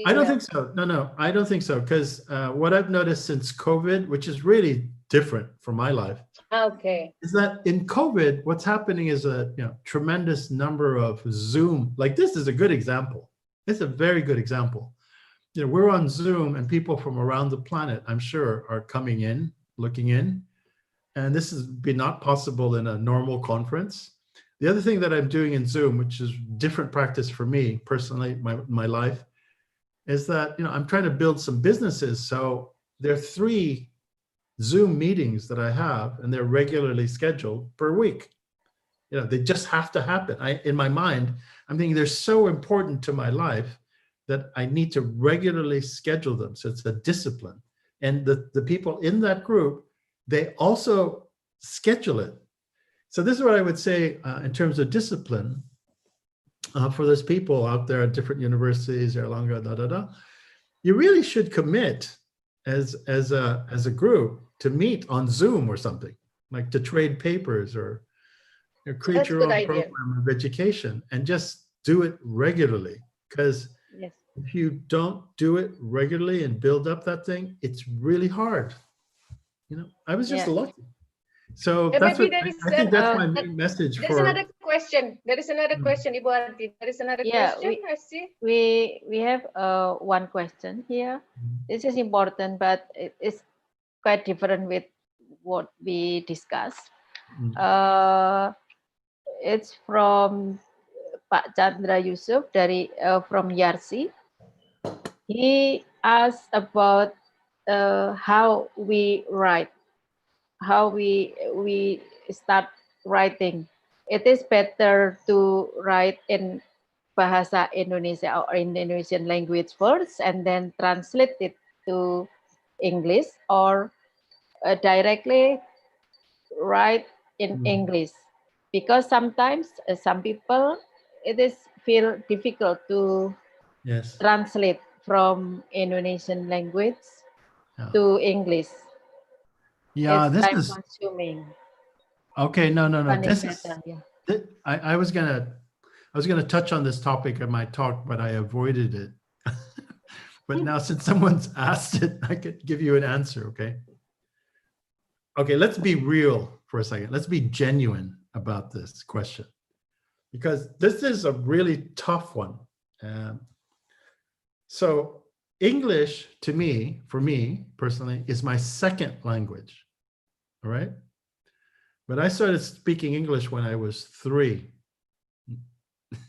I don't think so. No, I don't think so. Because what I've noticed since COVID, which is really different from my life, is that in COVID, what's happening is a tremendous number of Zoom. Like this is a good example. It's a very good example. You know, we're on Zoom, and people from around the planet, I'm sure, are coming in, looking in. And this has been not possible in a normal conference. The other thing that I'm doing in Zoom, which is different practice for me personally, my life, is that I'm trying to build some businesses. So there are 3 Zoom meetings that I have, and they're regularly scheduled per week. They just have to happen. In my mind, I'm thinking they're so important to my life that I need to regularly schedule them. So it's a discipline. And the people in that group, they also schedule it. So this is what I would say in terms of discipline for those people out there at different universities, Airlangga, you really should commit as a group to meet on Zoom or something, like to trade papers or create your own program of education and just do it regularly. Because if you don't do it regularly and build up that thing, it's really hard. I was just lucky. So that's what I think that's my main message. There's another question. There is another question, Ibu Arti. There is another question. I see. We have one question here. This is important, but it's quite different with what we discussed. It's from Pak Chandra Yusuf from Yarsi. He asked about how we write, how we start writing. It is better to write in Bahasa Indonesia or Indonesian language first and then translate it to English, or directly write in English, because sometimes some people feel difficult to translate from Indonesian language to English. Yeah, it's this is consuming. Okay, no. This is, I was gonna touch on this topic in my talk, but I avoided it. But now, since someone's asked it, I could give you an answer. Okay, let's be real for a second. Let's be genuine about this question, because this is a really tough one. So English, to me, for me personally, is my second language. All right. But I started speaking English when I was 3.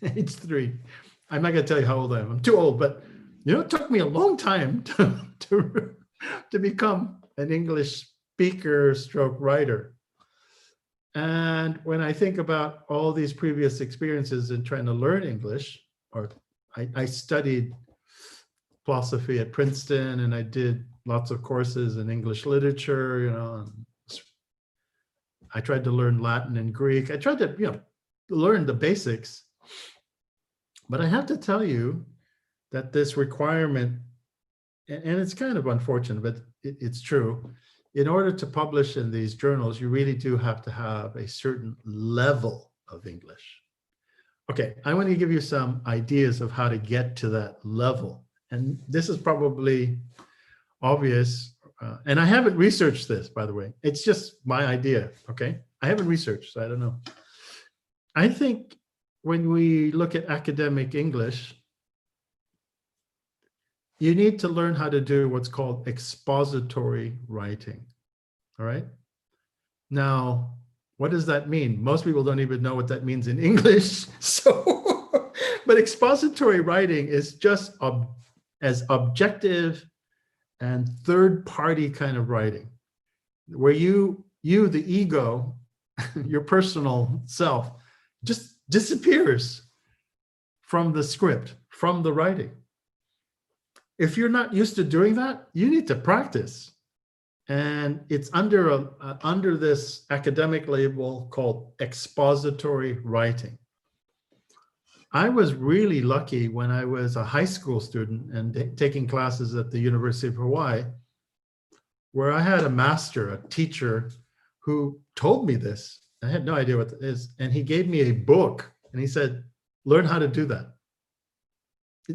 Age 3. I'm not going to tell you how old I am. I'm too old, but it took me a long time to become an English speaker / writer. And when I think about all these previous experiences in trying to learn English, or I studied philosophy at Princeton, and I did lots of courses in English literature, and I tried to learn Latin and Greek. I tried to, learn the basics. But I have to tell you that this requirement, and it's kind of unfortunate, but it's true, in order to publish in these journals, you really do have to have a certain level of English. Okay, I want to give you some ideas of how to get to that level. And this is probably obvious. And I haven't researched this, by the way. It's just my idea, okay? I haven't researched, so I don't know. I think when we look at academic English, you need to learn how to do what's called expository writing. All right. Now, what does that mean? Most people don't even know what that means in English. So, but expository writing is just as objective and third-party kind of writing, where you, the ego, your personal self, just disappears from the script, from the writing. If you're not used to doing that, you need to practice. And it's under this academic label called expository writing. I was really lucky when I was a high school student and taking classes at the University of Hawaii, where I had a master, a teacher, who told me this. I had no idea what it is. And he gave me a book and he said, learn how to do that.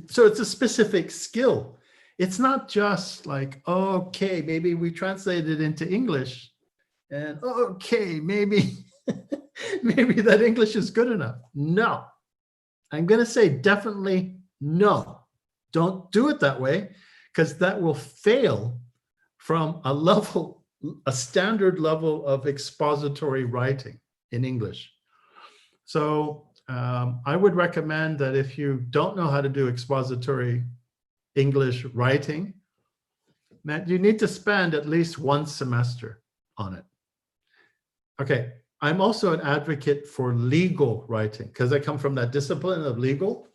So it's a specific skill. It's not just like, okay, maybe we translate it into English and okay, maybe, maybe that English is good enough. No, I'm going to say definitely no. Don't do it that way, because that will fail from a standard level of expository writing in English. So I would recommend that if you don't know how to do expository English writing, that you need to spend at least one semester on it. Okay, I'm also an advocate for legal writing because I come from that discipline of legal.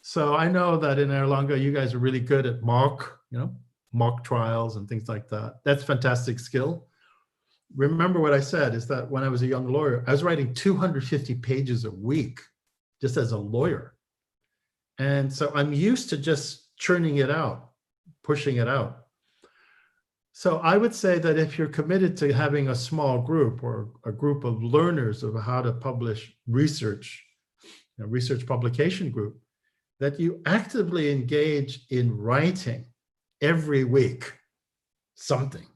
So I know that in Airlangga, you guys are really good at mock trials and things like that. That's fantastic skill. Remember what I said is that when I was a young lawyer, I was writing 250 pages a week just as a lawyer. And so I'm used to just churning it out, pushing it out. So I would say that if you're committed to having a small group or a group of learners of how to publish research, a research publication group, that you actively engage in writing every week something,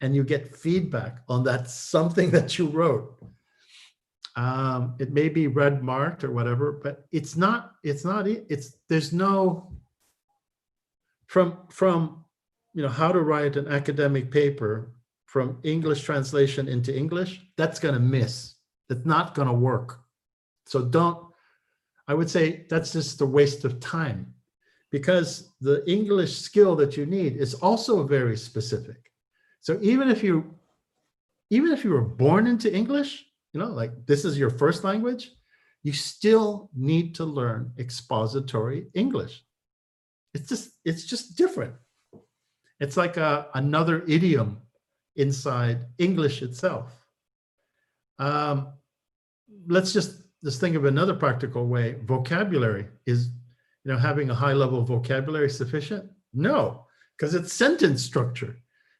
and you get feedback on that something that you wrote. It may be red marked or whatever, but there's no, from how to write an academic paper from English translation into English, that's going to miss. It's not going to work. So I would say that's just a waste of time, because the English skill that you need is also very specific. So even if you were born into English, like this is your first language, you still need to learn expository English. It's just different. It's like another idiom inside English itself. Let's just think of another practical way. Vocabulary is, having a high level of vocabulary sufficient? No, because it's sentence structure,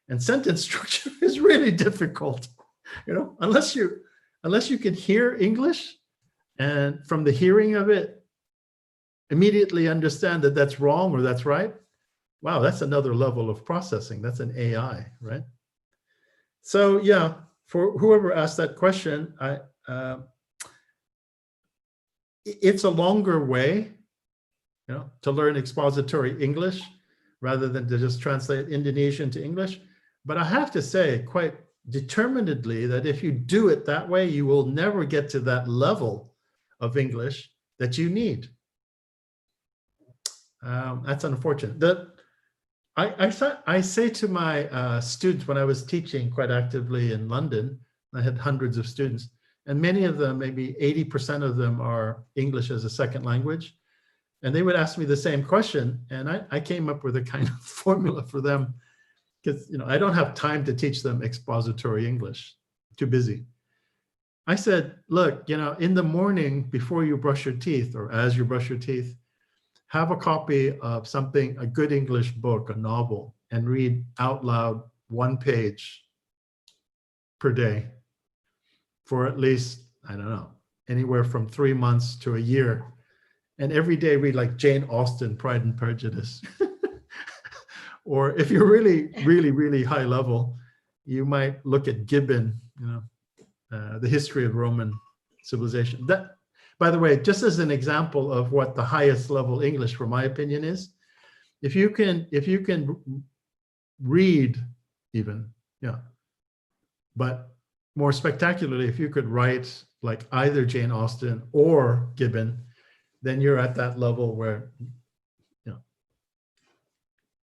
and sentence structure is really difficult. Unless you can hear English and from the hearing of it, immediately understand that that's wrong or that's right. Wow, that's another level of processing. That's an AI, right? So yeah, for whoever asked that question, it's a longer way, to learn expository English rather than to just translate Indonesian to English. But I have to say quite determinedly that if you do it that way, you will never get to that level of English that you need. That's unfortunate. I say to my students when I was teaching quite actively in London, I had hundreds of students, and many of them, maybe 80% of them, are English as a second language. And they would ask me the same question, and I came up with a kind of formula for them, because I don't have time to teach them expository English, too busy. I said, look, in the morning before you brush your teeth, or as you brush your teeth, have a copy of a good English book, a novel, and read out loud 1 page per day for at least, I don't know, anywhere from 3 months to a year. And every day read like Jane Austen, Pride and Prejudice. Or if you're really, really, really high level, you might look at Gibbon, the history of Roman civilization. By the way, just as an example of what the highest level English, for my opinion, is, if you can read even, yeah, but more spectacularly, if you could write like either Jane Austen or Gibbon, then you're at that level where, you know,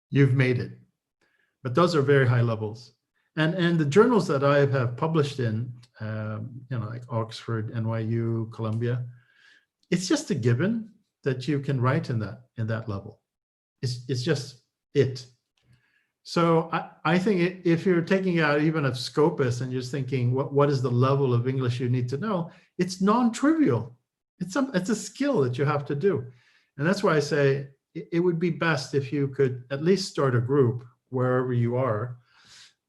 you've made it. But those are very high levels. And the journals that I have published in, you know, like Oxford, NYU, Columbia, it's just a given that you can write in that level. It's just it. So I think if you're taking out even a Scopus and you're thinking, what is the level of English you need to know? It's non-trivial. It's a skill that you have to do. And that's why I say it would be best if you could at least start a group wherever you are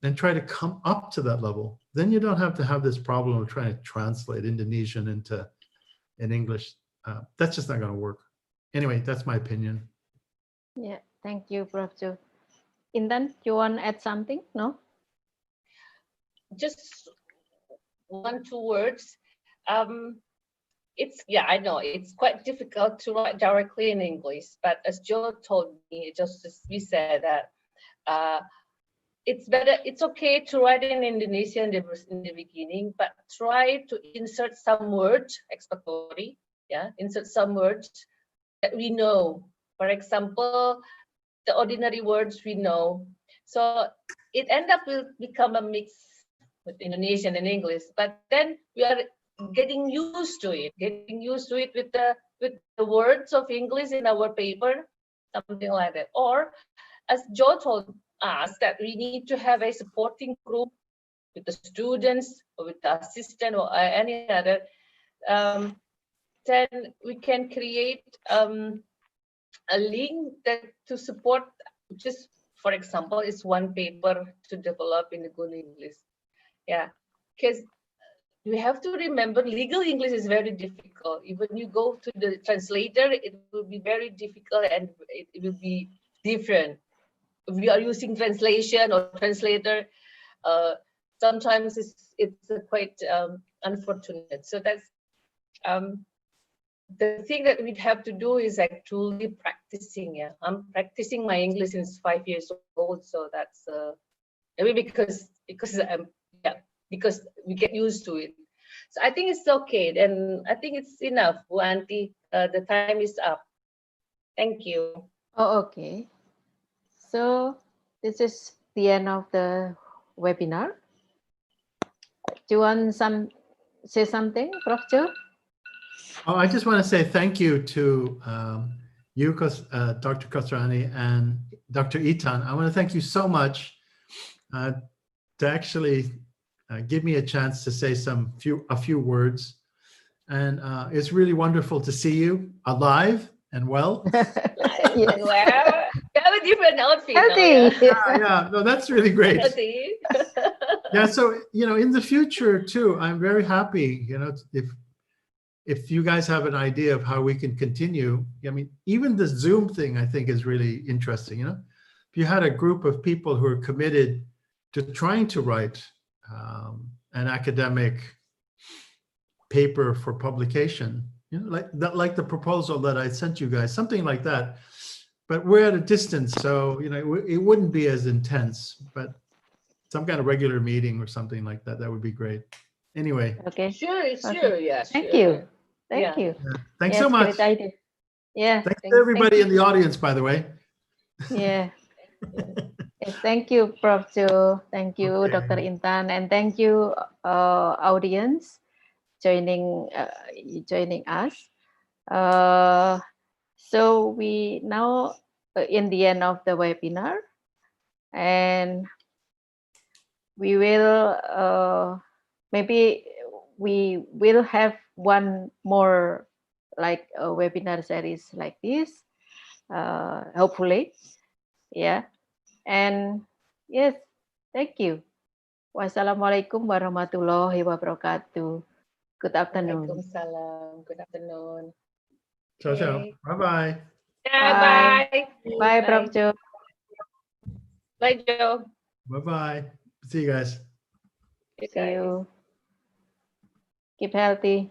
and try to come up to that level. Then you don't have to have this problem of trying to translate Indonesian into English. That's just not going to work. Anyway, that's my opinion. Yeah, thank you, Prof. Jo. Intan, you want to add something? No? Just 1-2 words. Yeah, I know it's quite difficult to write directly in English, but as Joe told me, just as we said that it's okay to write in Indonesian in the beginning, but try to insert some words, expository, yeah, insert some words that we know. For example, the ordinary words we know. So it will become a mix with Indonesian and English, but then we are getting used to it with the words of English in our paper, something like that. Or as Joe told us, that we need to have a supporting group with the students or with the assistant or any other, then we can create a link to support. Just for example, it's one paper to develop in the good English. Yeah, because we have to remember legal English is very difficult. Even you go to the translator, it will be very difficult and it will be different. If we are using translation or translator, sometimes it's quite unfortunate. So that's the thing that we'd have to do is actually practicing. Yeah, I'm practicing my English since 5 years old, so that's maybe because we get used to it. So I think it's okay, and I think it's enough, Bu Anti. The time is up. Thank you. Oh, okay. So this is the end of the webinar. Do you want say something, Prof. Jo? Oh, I just want to say thank you to you, Dr. Koesrianti, and Dr. Intan. I want to thank you so much to actually give me a chance to say a few words. And it's really wonderful to see you alive and well. Yes. Well, you have a different outfit. Healthy. Yeah, no, that's really great. Healthy. Yeah, so, you know, in the future too, I'm very happy, you know, if you guys have an idea of how we can continue. I mean, even the Zoom thing, I think, is really interesting, you know. If you had a group of people who are committed to trying to write an academic paper for publication, you know, like the proposal that I sent you guys, something like that. But we're at a distance, so, you know, it wouldn't be as intense, but some kind of regular meeting or something like that, that would be great. Anyway. Okay. Sure, Okay. yeah. Thank sure. you. Thank Yeah. you. Yeah. Thanks Yes, so much. great idea. Yeah. Thanks to everybody in the audience, by the way. Yeah. Yes, thank you, Prof. Jo. Thank you, Okay. Dr. Intan, and thank you, audience, joining us. So we now in the end of the webinar, and we will maybe we will have one more like a webinar series like this, hopefully. Yeah. And yes, thank you. Wassalamualaikum warahmatullahi wabarakatuh. Good afternoon. Waalaikumsalam. Good afternoon. Ciao, ciao. Okay. Bye-bye. Yeah, Bye. bye. Bye, Prof. Jo. Bye, Joe. Bye-bye. See you guys. See you. Keep healthy.